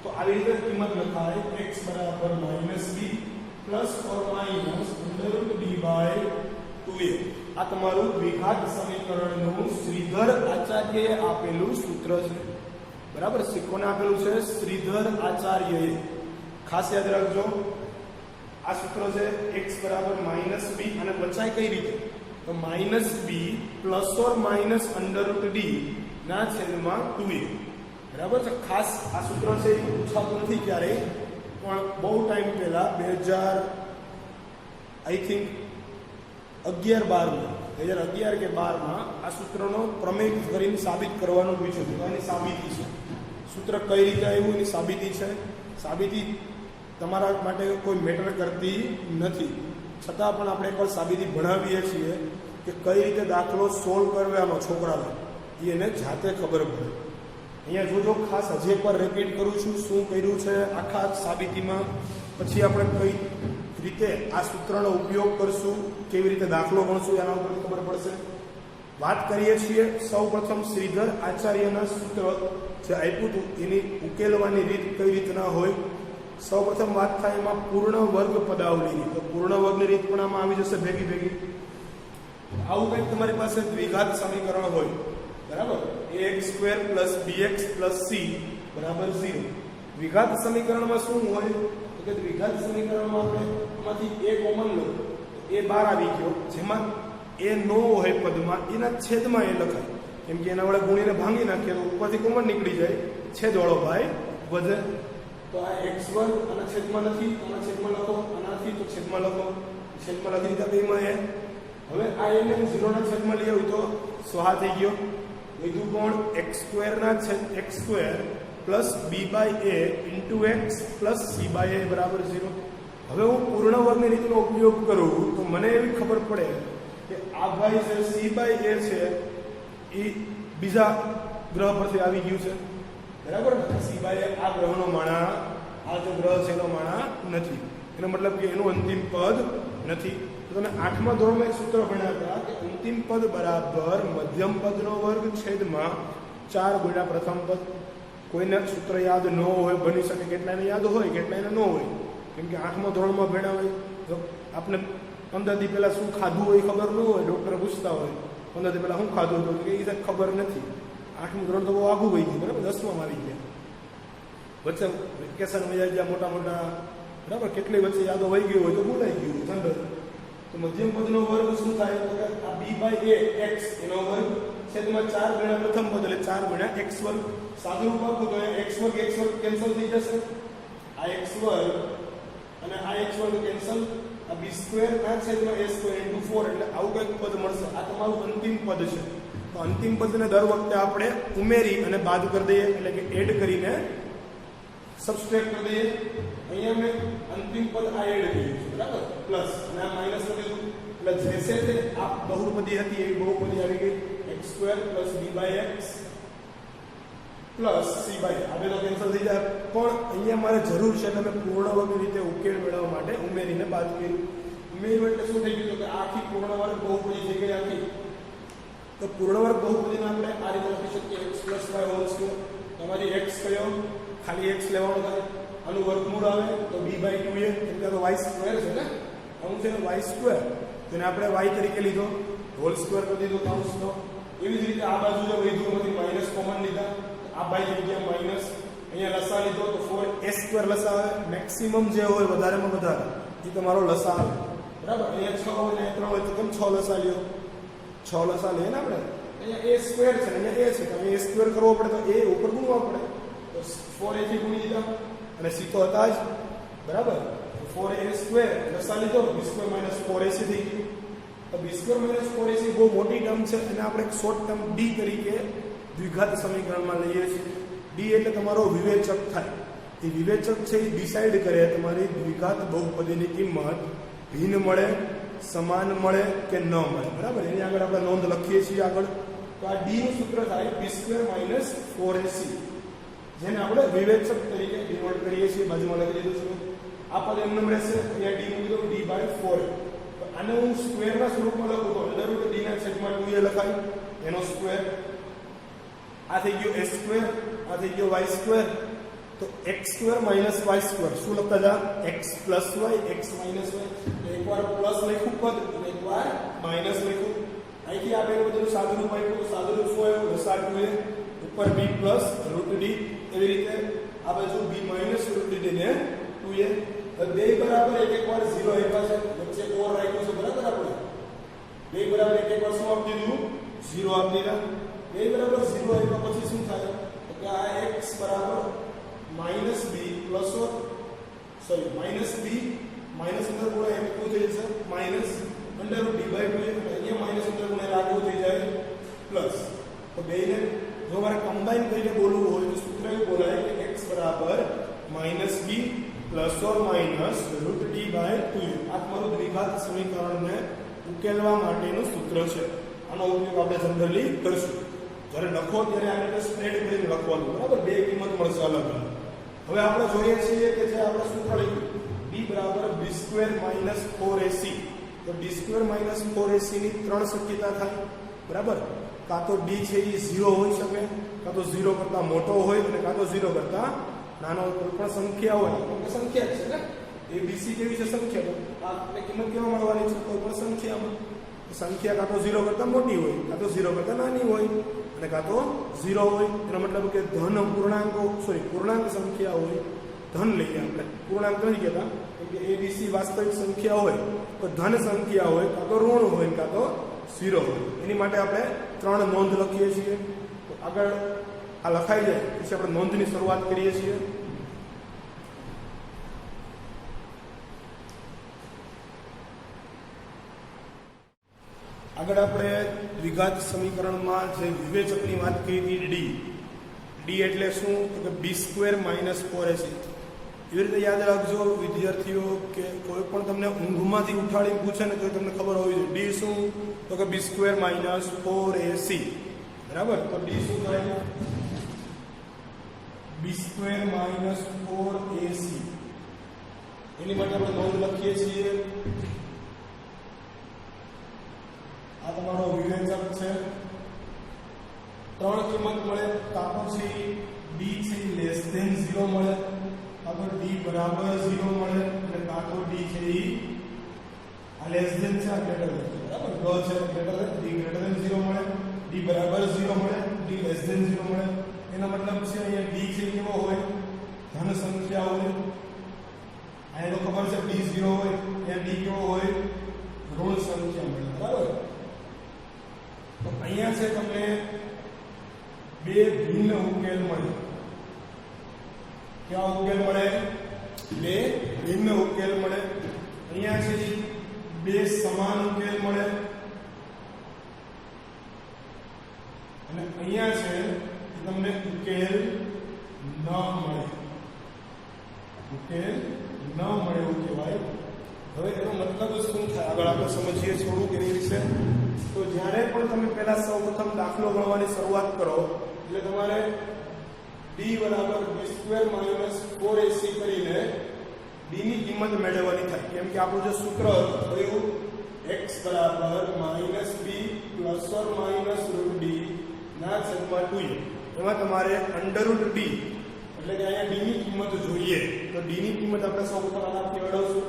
Speaker 1: તો આવી રીતે કિંમત લખાય x બરાબર minus b plus or minus under root d by 2a. આ તમારું દ્વિઘાત સમીકરણનું શ્રીધર આચાર્યએ આપેલું સૂત્ર છે. બરાબર. કોને આપેલું છે? શ્રીધર આચાર્યએ. ખાસ યાદ રાખજો આ સૂત્ર છે x બરાબર માઈનસ b અને વચાય કઈ રીતે તો minus b plus or minus under root d ના છેદમાં 2a. બરાબર છે. ખાસ આ સૂત્ર છે એ પૂછાતું નથી ક્યારેય, પણ બહુ ટાઈમ પહેલા 2000 આઈ થિંક 2011 કે 12માં આ સૂત્રનો પ્રમેય કરીને સાબિત કરવાનું પૂછ્યું હતું. એની સાબિતી છે, સૂત્ર કઈ રીતે આવ્યું એની સાબિતી છે. સાબિતી તમારા માટે કોઈ મેટર કરતી નથી, છતાં પણ આપણે એકવાર સાબિતી ભણાવીએ છીએ કે કઈ રીતે દાખલો સોલ્વ કરવાનો છોકરાને એને જાતે ખબર પડે. અહીંયા જોજો ખાસ હજી એકવાર રિપીટ કરું છું શું કર્યું છે આખા સાબિતીમાં, પછી આપણે કઈ રીતે આ સૂત્રનો ઉપયોગ કરશું, કેવી રીતે દાખલો ગણશું એના ઉપર ખબર પડશે. વાત કરીએ છીએ સૌ પ્રથમ શ્રીધર આચાર્યના સૂત્ર જે આપ્યું હતું એની ઉકેલવાની રીત કઈ રીતના હોય. સૌ પ્રથમ વાત થાય એમાં પૂર્ણ વર્ગ પદાવલીની, તો પૂર્ણ વર્ગની રીત પણ આમાં આવી જશે ભેગી. આવું કંઈક તમારી પાસે દ્વિઘાત સમીકરણ હોય, બરાબર, ax² + bx + c બરાબર 0. દ્વિઘાત સમીકરણમાં શું હોય તો કે દ્વિઘાત સમીકરણમાં આપણે આમાંથી a કોમન લો તો a બહાર આવી ગયો, જેમાં a નો હોય પદમાં એના છેદમાં એ લખાય, કેમ કે એના વડે ગુણીને ભાંગી નાખીએ તો ઉપરથી કોમન નીકળી જાય, છેદવાળો ભાઈ વધે. તો આ x2 આના છેદમાં નથી, આના છેદમાં લખો, આનાથી તો છેદમાં લખો, છેદમાં લખી દીધા બેમાં એ. હવે આ એને 0 ના છેદમાં લઈ આવ્યું તો સ્વાહા થઈ ગયો. બીજું કોણ x² ના છેદ x² + b/a * x + c/a બરાબર 0. હવે હું પૂર્ણ વર્ગની રીતનો ઉપયોગ કરું તો મને એવી ખબર પડે કે આ ભાઈ જે c/a છે એ બીજા ગ્રહ પરથી આવી ગયું છે, બરાબર. c/a આ ગ્રહનો માણા, આ જે ગ્રહ છે એનો માણા નથી, એનો મતલબ કે એનું અંતિમ પદ નથી. તો તમે 8મા ધોરણમાં એક સૂત્ર ભણ્યા હતા કે અંતિમ પદ બરાબર મધ્યમ પદનો વર્ગ છેદમાં 4 ગુણ્યા પ્રથમ પદ. કોઈને સૂત્ર યાદ ન હોય, બની શકે કેટલાને યાદ હોય કેટલાને ન હોય, કેમ કે 8મા ધોરણમાં ભણ્યા હોય તો આપણે 15 દી પહેલાં શું ખાધું હોય ખબર ન હોય, ડૉક્ટર પૂછતા હોય 15 દી પહેલાં શું ખાધું હતું કે એ ખબર નથી. 8મું ધોરણ તો બહુ આઘું વહી ગયું, બરાબર. 10માં આવી ગયા, વચ્ચે વેકેશન મજા ગયા મોટા, બરાબર. કેટલી વચ્ચે યાદો વહી ગયું હોય તો ભૂલાઈ ગયું જનરલ. તો મધ્યમ પદનો વર્ગ શું થાય તો કે આ b/a x એનો વર્ગ છેદમાં 4 ગુણ્યા પ્રથમ પદ એટલે 4 ગુણ્યા x2. સાદું રૂપ આપું તો x2 કેન્સલ થઈ જશે, આ x2 અને આ x2 કેન્સલ, આ b² ના છેદમાં a² * 4 એટલે આવું કંઈક પદ મળશે. આ તમારું અંતિમ પદ છે. તો અંતિમ પદને દર વખતે આપણે ઉમેરી અને બાદ કરી દઈએ, એટલે કે એડ કરીને સબસ્ટ્રેક્ટ કરી દઈએ. અહીંયા મેં અંતિમ પદ આ એડ કર્યું છે, બરાબર, પ્લસ અને આ માઈનસ કરી દીધું એટલે જે છે આ બહુપદી હતી એવી બહુપદી આવી ગઈ, x² + b/x plus C by આ બે તો કેન્સલ થઈ જાય, પણ અહીંયા મારે જરૂર છે તમે પૂર્ણ વર્ગ રીતે ઉકેલ મેળવવા માટે ઉમેરીને બાદ કર્યું. ઉમેર્યું એટલે શું થઈ ગયું કે આખી પૂર્ણ વર્ગ બહુપદી થઈ ગઈ આખી. તો પૂર્ણ વર્ગ બહુપદીને આપણે આ રીતે લખી શકીએ x + y હોલ સ્ક્વેર. તમારી x કયો ખાલી x લેવાનો થાય, આનું વર્ગમૂળ આવે તો b/2a એટલે તો y સ્ક્વેર છે ને, આનું છે y સ્ક્વેર, તેને આપણે y તરીકે લીધો, હોલ સ્ક્વેર કરી દીધો કૌંસનો. એવી જ રીતે આ બાજુ જો વધ્યુંમાંથી માઈનસ કોમન લીધા, આ બાય જગ્યા માઈનસ, અહીંયા લસા લીધો તો 4a² લસા આવે. મેક્સિમમ જે હોય વધારેમાં વધારે એ તમારો લસા આવે, બરાબર. અહીંયા 6 હોય ને 3 હોય તો તમે 6 લસા લ્યો, 6 લસા લઈએ ને આપણે. અહીંયા a² છે અહીંયા a છે, તો અહીંયા a² કરવો પડે તો a ઉપર ગુણવા પડે, તો 4a થી ગુણી દીધા અને c તો હતા જ, બરાબર. 4a² લસા લીધો, b² - 4ac થઈ ગયું. તો b² - 4ac બહુ મોટી ટર્મ છે અને આપણે એક શોર્ટ ટર્મ d તરીકે દ્વિઘાત સમીકરણમાં લઈએ છીએ. d એટલે તમારો વિવેચક થાય. એ વિવેચક છે એ ડિસાઈડ કરે તમારી દ્વિઘાત બહુપદીની કિંમત ભિન્ન મળે, સમાન મળે કે ન મળે, બરાબર. એની આગળ આપણે નોંધ લખીએ છીએ આગળ. તો આ d નું સૂત્ર થાય b² - 4ac, જેને આપણે વિવેચક તરીકે ડિનોટ કરીએ છીએ. બાજુમાં લખી દીધું છે. આ પદ એમ નંબર રહેશે, અહીંયા d મૂકી દો d/4. તો આને હું સ્ક્વેરના સ્વરૂપમાં લખું તો અંડર √d ના છેદમાં 2a લખાય, એનો સ્ક્વેર. આ થઈ ગયો a², આ થઈ ગયો y². તો x² - y², શું લખતા હતા? x + y, x - y. એકવાર પ્લસ લખ્યું પદ અને એકવાર માઈનસ લખ્યું. અહીંથી આ બે બધું સાદુરૂપ આપ્યું, તો સાદુરૂપ શું આવ્યું? લસા 2a ઉપર b + √d. એવી રીતે આ બાજુ b - √d ને 2a. બે બરાબર એક વાર 0 આપ્યા છે, વચ્ચે ઓર રાખ્યું છે, બરાબર. આપણે બે બરાબર એક વાર શું આપી દીધું? 0 આપી દીધા. બે બરાબર 0 આપ્યા પછી શું થાય કે આ x બરાબર -b પ્લસ -b માઈનસ અંદર ગુણ્યા એક શું થઈ જશે? Minus √d/2a. અહીંયા માઈનસ અંદર ગુણ્યા લાગુ થઈ જાય પ્લસ. તો બેને જો મારે કમ્બાઈન કરીને બોલવું હોય તો સૂત્ર એવું બોલાય કે x બરાબર -b plus or minus √d/2a. આ તમારું દ્વિઘાત સમીકરણને ઉકેલવા માટેનું સૂત્ર છે. આનો ઉપયોગ આપણે જનરલી કરીશું. જ્યારે લખો ત્યારે આ રીતે સ્પ્રેડ કરીને લખવાનું, બરાબર. બે કિંમત મળશે અલગ અલગ. હવે આપણે જોઈએ છીએ કે જે આપણે સૂત્ર લખ્યું d બરાબર b² - 4ac. તો d² - 4ac ની ત્રણ શક્યતા થાય, બરાબર. કાં તો d છે એ 0 હોઈ શકે, કાં તો 0 કરતાં મોટો હોય અને કાં તો 0 કરતાં નાનો કોઈ પણ સંખ્યા હોય. તો સંખ્યા છે ને, abc કેવી છે? સંખ્યા. તો આપણે કિંમત કેવા મળવાની છે? કોઈ પણ સંખ્યામાં. સંખ્યા કાં તો 0 કરતાં મોટી હોય, કાં તો 0 કરતાં નાની હોય અને કાં તો 0 હોય. એનો મતલબ કે ધન પૂર્ણાંક સંખ્યા હોય, ધન લઈએ આપણે, પૂર્ણાંક નથી કહેતા. કે abc વાસ્તવિક સંખ્યા હોય તો ધન સંખ્યા હોય, કાં તો ઋણ હોય, કાં તો 0 હોય. એની માટે આપણે 3 નોંધ લખીએ છીએ. તો આગળ આ લખાઈ જાય પછી આપણે નોંધની શરૂઆત કરીએ છીએ. આગળ આપણે દ્વિઘાત સમીકરણમાં જે વિવેચકની વાત કરી હતી, d એટલે શું? તો કે b² - 4ac. એવી રીતે યાદ રાખજો વિદ્યાર્થીઓ કે કોઈ પણ તમને ઊંઘમાંથી ઉઠાડીને પૂછે ને તો તમને ખબર હોવી જોઈએ. d શું? તો કે b² - 4ac, બરાબર. તો d શું થાય? b² - 4ac. એની માટે આપણે નોંધ લખીએ છીએ. આ તમારો વિવેચક છે. 3 કિંમત મળે, કાં તો છે d છે <0 મળે, કાં તો d બરાબર 0 મળે અને કાં તો d છે આ લેસ ધેન છે, આ ગ્રેટર ધેન, બરાબર. ગ છે greater than, d greater than 0 મળે, d બરાબર 0 મળે, d લેસ ધેન 0 મળે. એનો મતલબ છે અહીંયા d છે કેવો હોય? ધન સંખ્યા હોય. અહીંયા તો ખબર છે d 0 હોય, અહીંયા d કેવો હોય? ઋણ સંખ્યા મળે, બરાબર. તો અહીંયા છે તમને બે ભિન્ન ઉકેલ મળે. કેવા ઉકેલ મળે? બે ભિન્ન ઉકેલ મળે. અહીંયા છે બે સમાન ઉકેલ મળે અને અહીંયા છે તમને ઉકેલ ન મળે. ઉકેલ ન મળે એવું કહેવાય. હવે એનો મતલબ શું થાય આગળ આપણે સમજીએ થોડુંક એની વિશે. તો જ્યારે પણ તમે પહેલા સૌપ્રથમ દાખલો ગણવાની શરૂઆત કરો એટલે તમારે d બરાબર b² માઇનસ 4ac કરીને d ની કિંમત મેળવવાની થાય. કેમ કે આપણું જે સૂત્ર હતું x બરાબર -b plus or minus √d ના છેદમાં 2a. એમાં તમારે √d એટલે કે અહીંયા d ની કિંમત જોઈએ. તો d ની કિંમત આપણે સૌપ્રથમ આનાથી મેળવશું.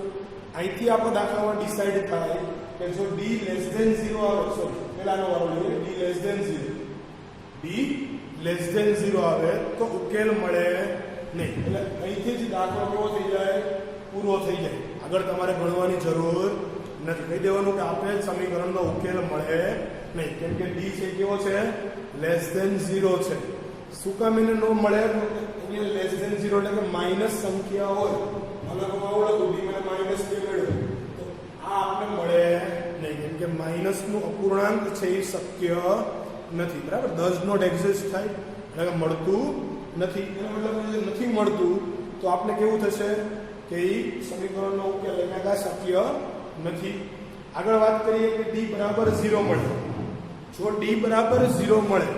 Speaker 1: અહીંથી આપણો દાખલામાં ડિસાઈડ થાય કે જો d લેસ ધેન 0 આવે, સોરી પહેલાનો વારો લઈએ, d less than 0, d less than 0 આવે તો ઉકેલ મળે નહીં. એટલે અહીંથી જ દાખલો કેવો થઈ જાય, પૂરો થઈ જાય. આગળ તમારે ગણવાની જરૂર નથી. કહી દેવાનું કે આપેલ સમીકરણનો ઉકેલ મળે નહીં. કેમ કે d છે કેવો છે, લેસ ધેન 0 છે. શું કામ એને ન મળે? અહીંયા લેસ ધેન 0 એટલે કે માઇનસ સંખ્યા હોય. અલગમાં ઓળખું d મને -2 મેળવ્યું તો આ આપણે મળે નહીં. કેમ કે માઇનસનું અપૂર્ણાંક છે એ શક્ય નથી. બરાબર, ડઝ નોટ એક્ઝિસ્ટ થાય એટલે કે મળતું નથી. એનો મતલબ નથી મળતું તો આપણે કેવું થશે કે એ સમીકરણનો ઉકેલ એના શક્ય નથી. આગળ વાત કરીએ કે d બરાબર 0 મળે. જો d બરાબર 0 મળે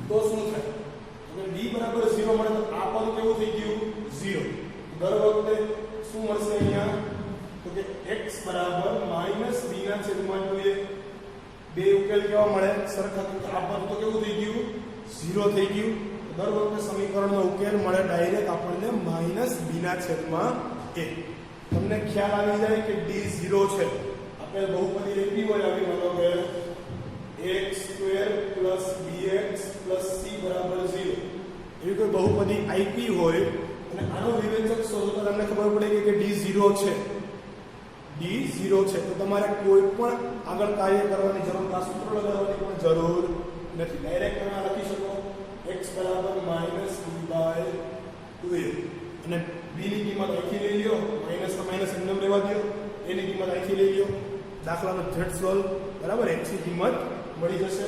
Speaker 1: તો શું થાય? અગર d બરાબર 0 મળે તો આ પદ કેવું થઈ ગયું, 0. દર વખતે શું મળશે અહીંયા તો કે x બરાબર -b ના છેદમાં 2a. બે ઉકેલ કેવા મળે, સરખા. તો આ પદ તો કેવું થઈ ગયું, 0 થઈ ગયું. દર વખતે સમીકરણનો ઉકેલ મળે ડાયરેક્ટ આપણને -b ના છેદમાં a. તમને ખ્યાલ આવી જાય કે d 0 છે. આપણે બહુપદી એવી હોય આવી માનો કે x² + bx + c બરાબર 0. એવી કોઈ બહુપદી આઈપી હોય અને આનો વિવેચક શોધો તો તમને ખબર પડે કે d 0 છે. d 0 છે તો તમારે કોઈ પણ આગળ કાર્ય કરવાની જરૂર નથી, સૂત્ર લગાવવાની પણ જરૂર નથી. ડાયરેક્ટ તમે લખી શકો x બરાબર -b/2a અને b ની કિંમત અહીંથી લઈ લ્યો, માઈનસ તો માઈનસ એમને રહેવા દો, a ની કિંમત અહીંથી લઈ લ્યો. દાખલાનો ઝટ સોલ્વ. બરાબર, x ની કિંમત મળી જશે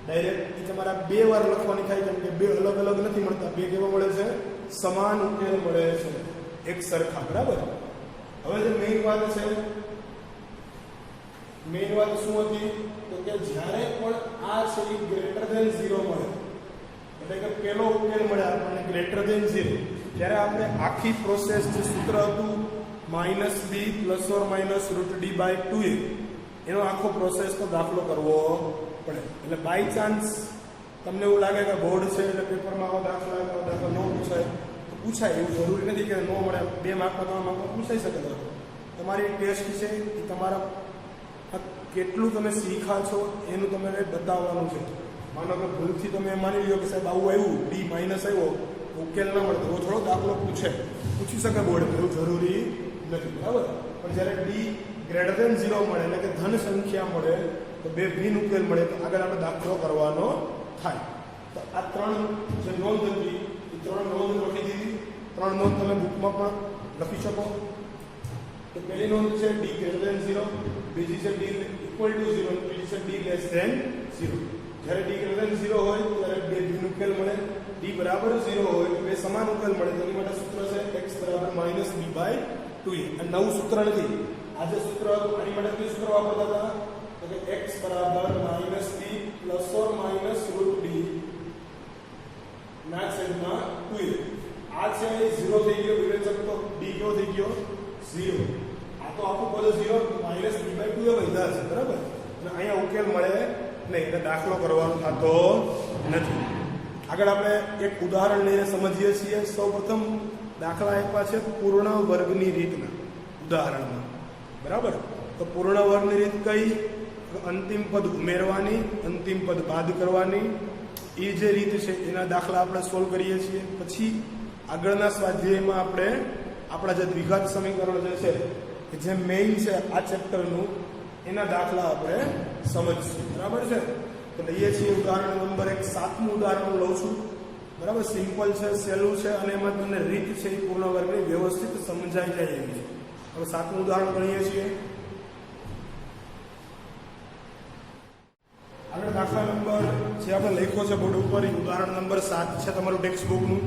Speaker 1: ડાયરેક્ટ. એ તમારા બે વાર લખવાની થાય કેમ કે બે અલગ અલગ નથી મળતા. બે કેવા મળે છે, સમાન ઉકેલ મળે છે, એક સરખા. બરાબર. હવે જે મેઇન વાત છે, મેઇન વાત શું હતી તો કે જ્યારે પણ આ છે એ ગ્રેટર ધેન 0 મળે એટલે કે પહેલો ઉકેલ મળે આપણને ગ્રેટર ધેન 0, ત્યારે આપણે આખી પ્રોસેસ જે સૂત્ર હતું -b plus or minus √d/2a એનો આખો પ્રોસેસ તો દાખલો કરવો પડે. એટલે બાય ચાન્સ તમને એવું લાગે કે બોર્ડ છે એટલે પેપરમાં આવો દાખલો ન પૂછાય તો પૂછાય. એવું જરૂરી નથી કે ન મળે. 2 માર્કમાં 3 માર્કમાં પૂછાઈ શકે. તમારી ટેસ્ટ છે એ તમારા કેટલું તમે શીખા છો એનું તમારે બતાવવાનું છે. માનો કે ભૂલથી તમે માની લો કે સાહેબ આવું આવ્યું, d માઇનસ આવ્યો, ઉકેલ ન મળે તો થોડો દાખલો પૂછી શકે બોર્ડ. એવું જરૂરી નથી. બરાબર. પણ જ્યારે d ગ્રેટર ધેન 0 મળે એટલે કે ધન સંખ્યા મળે તો બે ભિન્ન ઉકેલ મળે તો આગળ આપણે દાખલો કરવાનો થાય. તો આ 3 જે નોંધ હતી એ 3 નોંધ લખી દીધી. 3 નોંધ તમે બુકમાં પણ લખી શકો. તો પહેલી નોંધ છે d ગ્રેટર ધેન 0, બીજી છે d ઇક્વલ ટુ 0, ત્રીજી છે d લેસ ધેન 0. જ્યારે d ગ્રેટર ધેન 0 હોય ત્યારે બે ભિન્ન ઉકેલ મળે, d બરાબર 0 હોય તો બે સમાન ઉકેલ મળે. તેની માટે સૂત્ર છે x બરાબર -b/2a. આ નવું સૂત્ર નથી. આ જે સૂત્ર આની માટે કયું સૂત્ર વાપરતા હતા તો કે x બરાબર -b plus or minus √d ના છેદમાં 2a. આ છે 0 થઈ ગયો વિવેચક તો d કેવો થઈ ગયો 0. આ તો આખું પદ 0 -b/2a વધ્યા છે. બરાબર. અને અહીંયા ઉકેલ મળે નહીં એટલે દાખલો કરવાનો થતો નથી. આગળ આપણે એક ઉદાહરણ લઈને સમજીએ છીએ. સૌપ્રથમ દાખલા આપ્યા છે પૂર્ણ વર્ગની રીતના ઉદાહરણમાં. બરાબર. તો પૂર્ણ વર્ગની રીત કઈ? અંતિમ પદ ઉમેરવાની, અંતિમ પદ બાદ કરવાની. એ જે રીત છે એના દાખલા આપણે સોલ્વ કરીએ છીએ. પછી આગળના સ્વાધ્યાયમાં આપણે આપણા જે દ્વિઘાત સમીકરણ જે છે કે જે મેઇન છે આ ચેપ્ટરનું એના દાખલા આપણે સમજીશું. બરાબર છે. તો લઈએ છીએ ઉદાહરણ નંબર 1. 7મું ઉદાહરણ લઉં છું. બરાબર. સિમ્પલ છે, સહેલું છે અને એમાં તમને રીત છે એ પૂર્ણ વર્ગની વ્યવસ્થિત સમજાઈ જાય એવી છે. હવે 7મું ઉદાહરણ ગણીએ છીએ. આગળ દાખલા નંબર જે આપણે લખ્યો છે બોર્ડ ઉપર એ ઉદાહરણ નંબર 7 છે તમારું ટેક્સ્ટ બુકનું.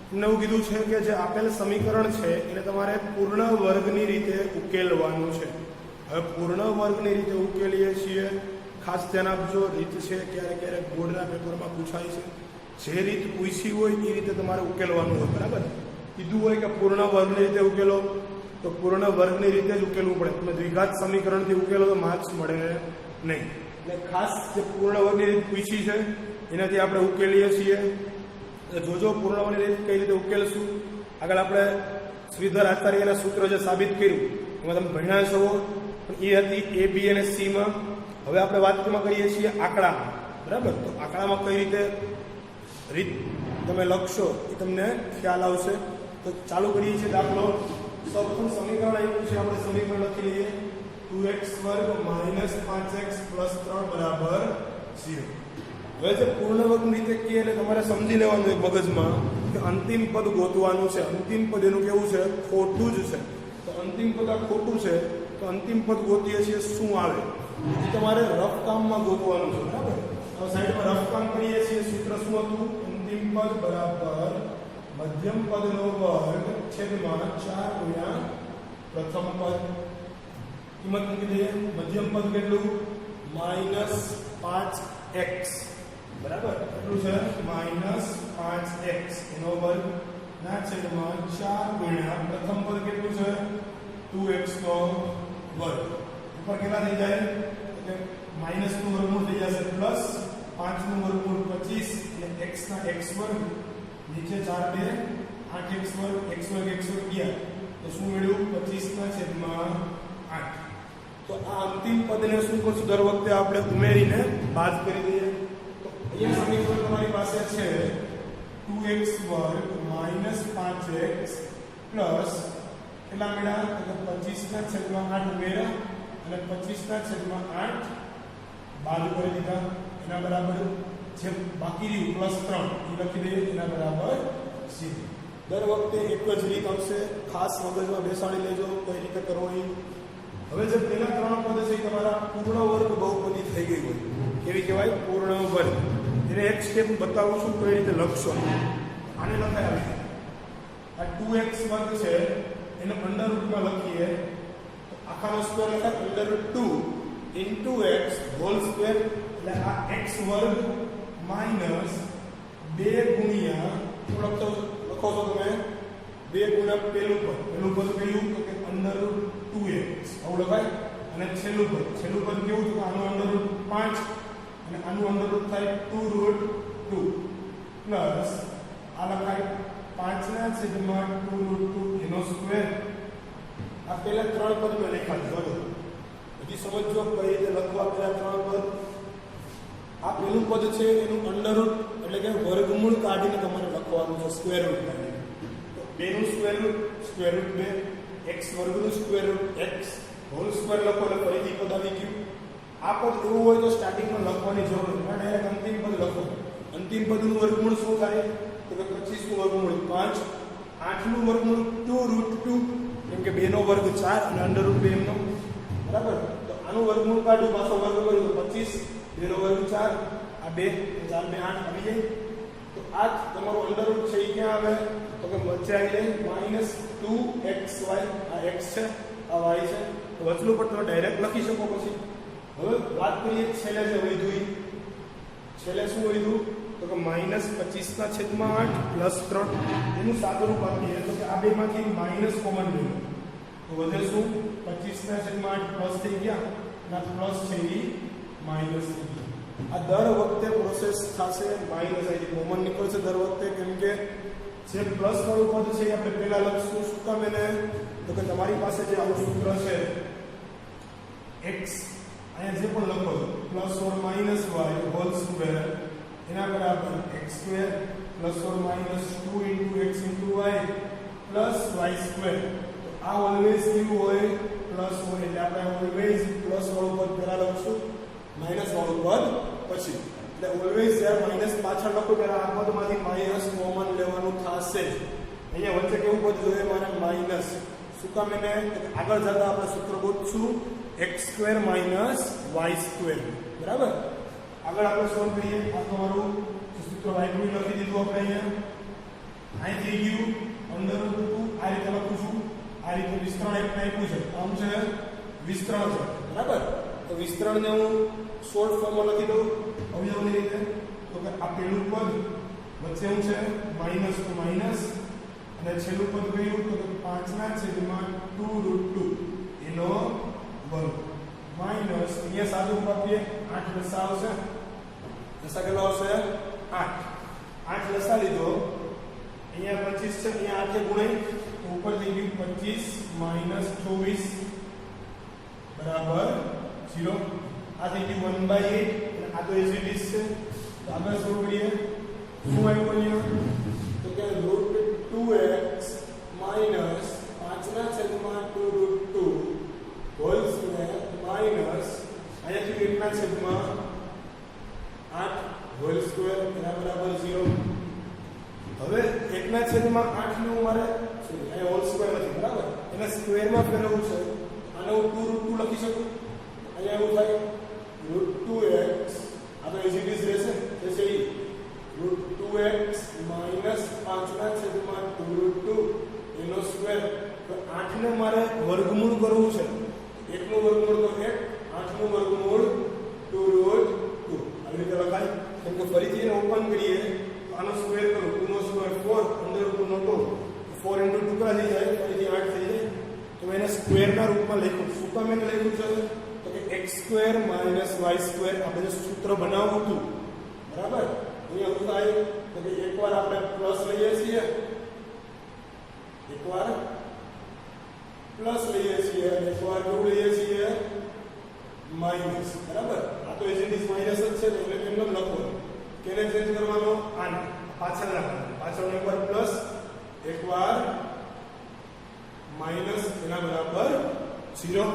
Speaker 1: તમને એવું કીધું છે કે જે આપેલ સમીકરણ છે એને તમારે પૂર્ણ વર્ગની રીતે ઉકેલવાનું છે. હવે પૂર્ણ વર્ગની રીતે ઉકેલીએ છીએ. ખાસ ધ્યાન આપજો, રીત છે ક્યારેક ક્યારેક બોર્ડના પેપરમાં પૂછાય છે. જે રીત પૂછી હોય એ રીતે તમારે ઉકેલવાનું હોય, બરાબર. કીધું હોય કે પૂર્ણ વર્ગની રીતે ઉકેલો તો પૂર્ણ વર્ગની રીતે જ ઉકેલવું પડે. તમે દ્વિઘાત સમીકરણથી ઉકેલો તો માર્ક્સ મળે નહીં. એટલે ખાસ જે પૂર્ણ વર્ગની રીત પૂછી છે એનાથી આપણે ઉકેલીએ છીએ. જોજો પૂર્ણ વર્ગની રીત કઈ રીતે ઉકેલશું. આગળ આપણે શ્રીધર આચાર્યના સૂત્ર જે સાબિત કર્યું એમાં તમે ભણ્યા છો, પણ એ હતી A, B અને C માં. હવે આપણે વાતમાં કરીએ છીએ આંકડામાં, બરાબર. તો આંકડામાં કઈ રીતે રીત તમે લખશો એ તમને ખ્યાલ આવશે. તો ચાલુ કરીએ છીએ દાખલો. સૌપ્રથમ સમીકરણ આવ્યું છે, આપણે સમીકરણ લખી લઈએ. 2x² - 5x + 3 બરાબર 0. હવે જે પૂર્ણ વર્ગની રીતે કે એટલે તમારે સમજી લેવાનું એક મગજમાં કે અંતિમ પદ ગોતવાનું છે. અંતિમ પદ એનું કેવું છે? ખોટું જ છે. તો અંતિમ પદ આ ખોટું છે તો અંતિમ પદ ગોતીએ છીએ શું આવે એ તમારે રફ કામમાં ગોતવાનું છે, બરાબર. હવે સાઈડમાં રફ કામ કરીએ છીએ. સૂત્ર શું હતું? અંતિમ પદ બરાબર મધ્યમ પદનો વર્ગ છેદમાં 4 ગુણ્યા પ્રથમ પદ. કિંમત મૂકી દઈએ. મધ્યમ પદ કેટલું? -5x, બરાબર. કેટલું છે? -5x એનો વર્ગ ના છેદમાં 4 ગુણ્યા પ્રથમ પદ કેટલું છે? 2x નો વર્ગ. ઉપર કેટલા થઈ જાય? એટલે માઈનસ નું વર્ગમૂળ થઈ જશે પ્લસ 5 નું વર્ગમૂળ 25 એટલે x ના x વર્ગ નીચે 4 2 8x વર્ગ x વર્ગ ગયા તો શું મળ્યું? 25 ના છેદમાં 8. તો આ અંતિમ પદને શું કરશું? દર વખતે આપણે ઉમેરીને બાદ કરી દઈએ. તો અહીંયા સમીકરણ તમારી પાસે છે 2x વર્ગ -5x પ્લસ કેટલા મળ્યા? તો 25 ના છેદમાં 8 ઉમેર્યા અને 25 ના છેદમાં 8 બાદ કરી દીધા. એના બરાબર જે બાકી રહ્યું +3 એ લખી દઈએ. એના બરાબર 0. દર વખતે એક જ રીત આવશે, ખાસ મગજમાં બેસાડી લેજો કઈ રીતે કરવો એ. હવે જે પેલા 3 પદ છે એ તમારા પૂર્ણ વર્ગ બહુપદી થઈ ગઈ હોય. કેવી કહેવાય? પૂર્ણ વર્ગ. એને એક સ્ટેપ બતાવું છું કઈ રીતે લખશો. આને લખાય આવે આ 2x વર્ગ છે એને અંડર રૂટમાં લખીએ તો આખાનો સ્ક્વેર લખાય √2 x હોલ સ્ક્વેર. એટલે આ x વર્ગ માઈનસ 2 ગુણ્યા લખો છો તમે 2 ગુણ્યા પેલું પદ કયું? તો કે √2x આવું લખાય. અને છેલ્લું પદ કેવું? તો આનું √5 અને આનું અંડરરૂટ થાય 2√2 પ્લસ આ લખાય 5 ના છેદમાં 2√2 એનો સ્ક્વેર. આ પેલા 3 પદ મેં લખ્યા છે. બરાબર. હજી સમજો કઈ રીતે લખવા પેલા 3 પદ. આ પેલું પદ છે એનું અંડરરૂટ એટલે કે વર્ગમૂળ કાઢીને તમારે લખવાનું છે, સ્ક્વેર રૂટ કાઢીને. તો 2 નું સ્ક્વેર રૂટ √2, x વર્ગનું square root x whole square લખો એટલે ફરીથી પદ આવી ગયું. આ પદ એવું હોય તો સ્ટાર્ટિંગમાં લખવાની જરૂર નથી, ડાયરેક્ટ અંતિમ પદ લખો. અંતિમ પદનું વર્ગમૂળ શું થાય? તો કે 25 નું વર્ગમૂળ 5, 8 નું વર્ગમૂળ 2√2 કેમ કે 2 નો વર્ગ 4 અને √2 એમનો, બરાબર. તો આનું વર્ગમૂળ કાઢું, પાછો વર્ગ કર્યો તો 25, 2 નો વર્ગ 4, આ 2 4 2 8 આવી જાય. તો આ તમારું અંડરરૂટ છે એ ક્યાં આવે? તો કે વચ્ચે આવી જાય -2xy. આ x છે, આ y છે. તો વચલું પર તમે ડાયરેક્ટ લખી શકો. પછી હવે વાત કરીએ છેલ્લે જે વધ્યું. છેલ્લે શું વધ્યું? તો કે -25 ના છેદમાં 8 +3 એનું સાદું રૂપ આપીએ તો કે આ બેમાંથી માઈનસ કોમન લઈએ તો વધે શું? 25 ના છેદમાં 8 પ્લસ થઈ ગયા ના પ્લસ છે એ માઈનસ થઈ ગયા. આ દર વખતે પ્રોસેસ થશે, માઈનસ આવી કોમન નીકળશે દર વખતે, કેમ કે જે પ્લસ વાળું પદ છે એ આપણે પહેલા લખશું. શું કામ એને? તો કે તમારી પાસે જે આવું સૂત્ર છે x અહીંયા જે પણ લખો +or -y હોલ સ્ક્વેર એના બરાબર x² +or -2 × x × y + y square. તો આ ઓલવેઝ કેવું હોય? પ્લસ હોય. એટલે આપણે ઓલવેઝ પ્લસ વાળું પદ પહેલા લખશું, માઈનસ વાળું પદ પછી. એટલે ઓલવેઝ જ્યારે માઈનસ પાછળ લખો ત્યારે આ પદમાંથી માઈનસ કોમન લેવાનું થશે. અહીંયા વચ્ચે કેવું પદ જોઈએ મારે? માઈનસ. શું કામ? એને આગળ જતા આપણે સૂત્ર ગોતશું x² - y², બરાબર. આગળ આપણે સોલ્વ કરીએ. આ તમારું સૂત્ર વાયકું લખી દીધું આપણે અહીંયા. અહીં થઈ ગયું √2. આ રીતે લખું છું. આ રીતે વિસ્તરણ એક આપ્યું છે, આમ છે વિસ્તરણ છે, બરાબર. તો વિસ્તરણને હું શોર્ટ ફોર્મમાં લખી દઉં અવયવની રીતે. તો કે આ પેલું પદ વચ્ચે શું છે માઇનસ તો માઇનસ અને છેલ્લું પદ કયું તો 5/2√2 એનો વર્ગ માઇનસ અહીંયા સાદું રૂપ આપીએ 8 લસા આવશે લસા કેટલો આવશે 8 લસા લીધો અહીંયા 25 છે અહીંયા 8 ગુણાય તો ઉપર થઈ ગયું 25 - 24 બરાબર 0 આ થઈ ગયું 1/8 અને આ તો એઝ ઇટ ઇઝ છે તો આગળ શું કરીએ શું આવ્યું અહીંયા તો કે √2x - 5/2√2 હોલ સ્ક્વેર માઇનસ અહીંયા થી 1/8 હોલ સ્ક્વેર એના બરાબર 0 હવે 1/8 નું મારે અહીંયા હોલ સ્ક્વેર નથી બરાબર એને સ્ક્વેરમાં ફેરવવું છે આને હું 2√2 લખી શકું અહીંયા એવું થાય √2x આ તો એઝ ઇટ ઇઝ રહેશે જશે √2x - 5/2√2 એનો સ્ક્વેર તો 8 ને મારે વર્ગમૂળ કરવું છે 1 નું વર્ગમૂળ તો 1 8 નું વર્ગમૂળ 2√2 આવી રીતે લખાય કેમ કે ફરીથી એને ઓપન કરીએ તો આનો સ્ક્વેર કરો 2 નો સ્ક્વેર 4 અંદર 2 નો 2 4 * 2 ટુકડા થઈ જાય ફરીથી 8 થઈ જાય તો એને સ્ક્વેરના રૂપમાં લખ્યું શું કામ એને લખ્યું છે તો કે x² - y² આ બધું સૂત્ર બનાવવું હતું બરાબર અહીંયા શું થાય તો કે એકવાર આપણે પ્લસ લઈએ છીએ એકવાર પ્લસ લઈએ છીએ અને એકવાર કેવું લઈએ છીએ માઇનસ બરાબર આ તો એઝ ઇટ ઇઝ માઇનસ જ છે એટલે એમને લખો કેને ચેન્જ કરવાનો આને પાછળ રાખવાનો પાછળ એકવાર પ્લસ એકવાર માઇનસ એના બરાબર 0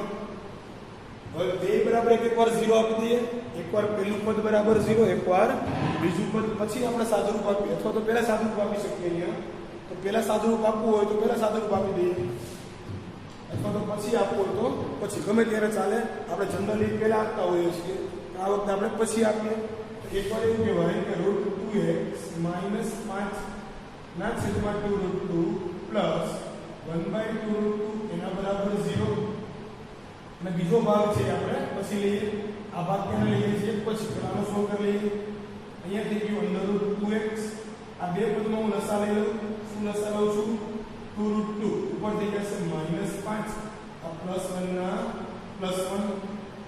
Speaker 1: હવે બે બરાબર એકવાર 0 આપી દઈએ એકવાર પહેલું પદ બરાબર 0 એકવાર બીજું પદ પછી આપણે સાદુરૂપ આપીએ અથવા તો પહેલા સાદુરૂપ આપી શકીએ અહીંયા તો પહેલા સાદુરૂપ આપવું હોય તો પહેલા સાદુરૂપ આપી દઈએ અથવા તો પછી આપવું હોય તો પછી ગમે ત્યારે ચાલે આપણે જનરલી પહેલા આપતા હોઈએ છીએ આ વખતે આપણે પછી આપીએ તો એકવાર એવું કહેવાય કે √2x - 5/2√2 પ્લસ 1/2√2 એના બરાબર 0 અને બીજો ભાગ છે આપણે પછી લઈએ આ ભાગ કેને લઈએ છીએ પછી આનો સોલ્વ કરી લઈએ અહીંયા થઈ ગયું √2x આ બે પદમાં હું લસા લઈ લઉં શું લસા લઉં છું 2√2 ઉપર થઈ જશે -5 આ +1 ના +1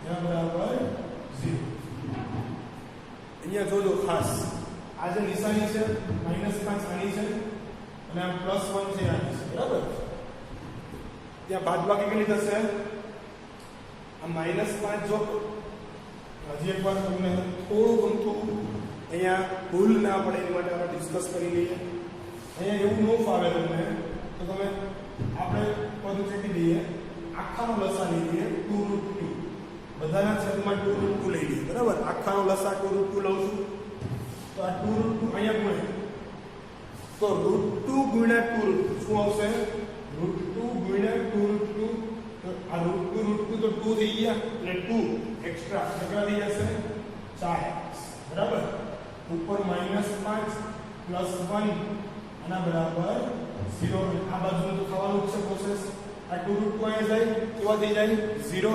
Speaker 1: એના બરાબર 0 અહીંયા જોજો ખાસ આ જે નિશાની છે -5 આની છે અને આ +1 છે આની છે બરાબર ત્યાં બાદબાકી કેટલી થશે આ -5 જો હજી એક વાર તમને થોડું ગમતું અહીંયા ભૂલ ના પડે એ માટે આપણે ડિસ્કસ કરી લઈએ અહીંયા એવું ન ફાવે તમને તો તમે આપણે પદ ચેકી દઈએ આખાનો લસા લઈ લઈએ 2√2 બધાના છેદમાં 2√2 લઈ લઈએ બરાબર આખાનો લસા 2√2 લઉં છું તો આ 2√2 અહીંયા ગુણે તો √2 * 2√2 શું આવશે √2 * 2√2 તો આ √2 તો 2 થઈ ગયા એટલે 2 એક્સ્ટ્રા કેટલા થઈ જશે 4x બરાબર ઉપર -5 +1 આના બરાબર 0 આ બાજુનું તો થવાનું છે પ્રોસેસ આ 2√2 અહીંયા જાય કેવા થઈ જાય 0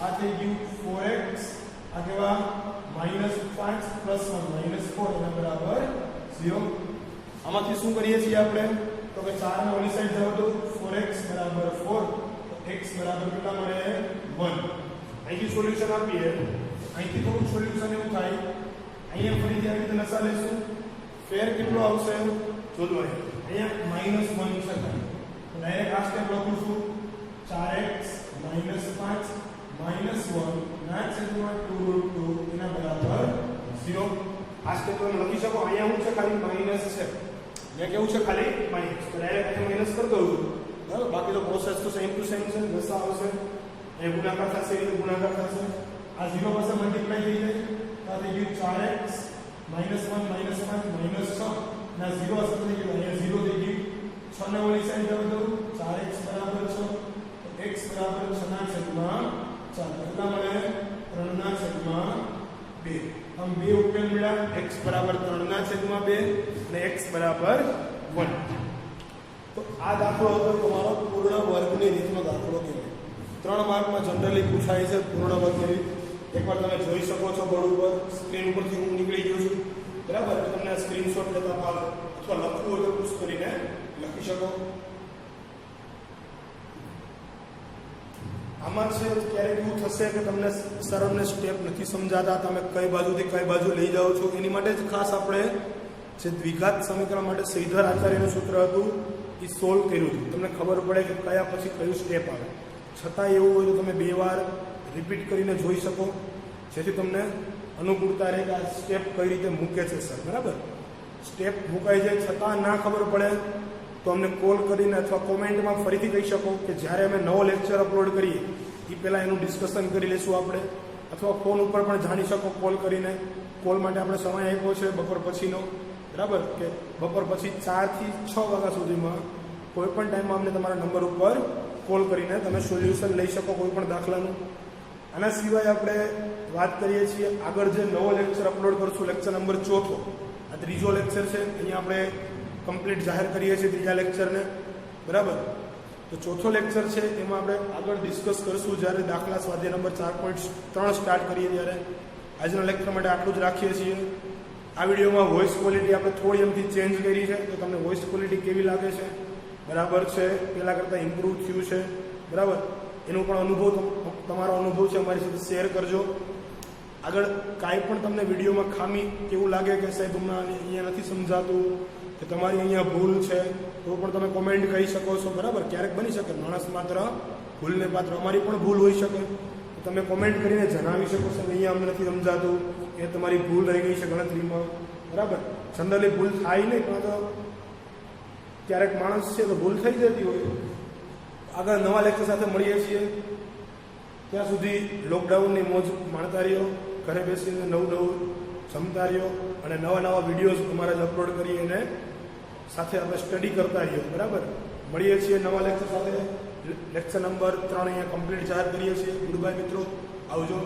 Speaker 1: આ થઈ ગયું 4x આ કેવા -5 +1 -4 એના બરાબર 0 આમાંથી શું કરીએ છીએ આપણે તો કે 4 ને ઓલી સાઈડ જવા દો 4x બરાબર 4 x બરાબર કેટલા મળે 1 અહીંથી સોલ્યુશન આપીએ અહીંથી થોડું સોલ્યુશન એવું થાય અહીંયા ફરીથી આવી રીતે લસા લેશું ફેર કેટલો આવશે જોજો અહીંયા -1 છે ડાયરેક્ટ આ સ્ટેપ લખું છું 4x - 5 -1 ના છેદમાં 2√2 એના બરાબર 0 આ સ્ટેપ તમે લખી શકો અહીંયા હું છે ખાલી માઈનસ છે મેં કેવું છે ખાલી માઈનસ તો ડાયરેક્ટ અહીંયા માઈનસ કરી દઉં છું બરાબર બાકી તો પ્રોસેસ તો સેમ ટુ સેમ છે લસા આવશે એ ગુણાકાર થશે એટલે ગુણાકાર થશે આ 0 પાસે મલ્ટીપ્લાય થઈ જાય તો થઈ ગયું 4x - 1 -5 -6 ના 0 અસર થઈ ગયું અહીંયા 0 થઈ ગયું 6 ને ઓલી સાઈડ જવા દઉં 4x બરાબર 6 તો x બરાબર 6 ના છેદમાં 4 કેટલા મળે 3 ના છેદમાં 2 આમ બે ઉકેલ મળ્યા x બરાબર 3 ના છેદમાં 2 અને x બરાબર 1 તો આ દાખલો હતો તમારો પૂર્ણ વર્ગની રીતનો દાખલો કહેવાય 3 માર્કમાં જનરલી પૂછાય છે પૂર્ણ વર્ગની રીત એકવાર તમે જોઈ શકો છો બોર્ડ ઉપર સ્ક્રીન ઉપરથી હું નીકળી ગયો છું તો બરાબર, તો તમને સ્ક્રીનશોટ લેતા ફાવે અથવા લખવું હોય તો પુશ કરીને લખી શકો. આમાં છે ક્યારેક એવું થશે કે તમને સર અમને સ્ટેપ નથી સમજાતા, તમે કઈ બાજુથી કઈ બાજુ લઈ જાઓ છો. એની માટે જ ખાસ આપણે જે દ્વિઘાત સમીકરણ માટે શ્રીધર આચાર્યનું સૂત્ર હતું એ સોલ્વ કર્યું હતું. તમને ખબર પડે કે કયા પછી કયું સ્ટેપ આવે. છતાં એવું હોય તો તમે 2 વાર રિપીટ કરીને જોઈ શકો, જેથી તમને અનુકૂળતા રહે કે આ સ્ટેપ કઈ રીતે મૂકે છે સર. બરાબર, સ્ટેપ મુકાઈ જાય છતાં ના ખબર પડે તો અમને કોલ કરીને અથવા કોમેન્ટમાં ફરીથી કહી શકો કે જ્યારે અમે નવો લેક્ચર અપલોડ કરીએ એ પહેલાં એનું ડિસ્કશન કરી લઈશું આપણે, અથવા ફોન ઉપર પણ જાણી શકો કોલ કરીને. કોલ માટે આપણે સમય આપ્યો છે બપોર પછીનો, બરાબર, કે બપોર પછી 4 થી 6 વાગ્યા સુધીમાં કોઈ પણ ટાઈમમાં અમને તમારા નંબર ઉપર કોલ કરીને તમે સોલ્યુશન લઈ શકો કોઈ પણ દાખલાનું. આના સિવાય આપણે વાત કરીએ છીએ આગળ જે નવો લેક્ચર અપલોડ કરશું, લેક્ચર નંબર 4. આ ત્રીજો લેક્ચર છે. અહીંયા આપણે કમ્પ્લીટ જાહેર કરીએ છીએ ત્રીજા લેક્ચરને. બરાબર, તો ચોથો લેક્ચર છે એમાં આપણે આગળ ડિસ્કસ કરીશું જ્યારે દાખલા સ્વાધ્યાય નંબર 4.3 સ્ટાર્ટ કરીએ ત્યારે. આજના લેક્ચર માટે આટલું જ રાખીએ છીએ. આ વિડીયોમાં વોઇસ ક્વોલિટી આપણે થોડી એમથી ચેન્જ કરી છે, તો તમને વોઇસ ક્વોલિટી કેવી લાગે છે, બરાબર છે, પહેલાં કરતાં ઇમ્પ્રૂવ થયું છે, બરાબર, એનો પણ અનુભવ, તમારો અનુભવ છે અમારી સાથે શેર કરજો. આગળ કાંઈ પણ તમને વિડીયોમાં ખામી કેવું લાગે કે સાહેબ હમણાં અહીંયા નથી સમજાતું કે તમારી અહીંયા ભૂલ છે, તો પણ તમે કોમેન્ટ કરી શકો છો. બરાબર, ક્યારેક બની શકે માણસ માત્ર ભૂલને પાત્ર, અમારી પણ ભૂલ હોઈ શકે, તો તમે કોમેન્ટ કરીને જણાવી શકો છો કે અહીંયા અમને નથી સમજાતું, એ તમારી ભૂલ રહી ગઈ છે ગણતરીમાં. બરાબર, જનરલી ભૂલ થાય નહીં, પણ તો ક્યારેક માણસ છે તો ભૂલ થઈ જતી હોય. આગળ નવા લેક્ચર સાથે મળીએ છીએ. ત્યાં સુધી લોકડાઉનની મોજ માણતા રહ્યો, ઘરે બેસીને નવું જમતા રહ્યો અને નવા વિડીયોઝ તમારા જ અપલોડ કરીએ અને સાથે આપણે સ્ટડી કરતા રહ્યો. બરાબર, મળીએ છીએ નવા લેક્ચર સાથે. લેક્ચર નંબર 3 અહીંયા કમ્પ્લીટ જાહેર કરીએ છીએ. ગુડ બાય મિત્રો, આવજો.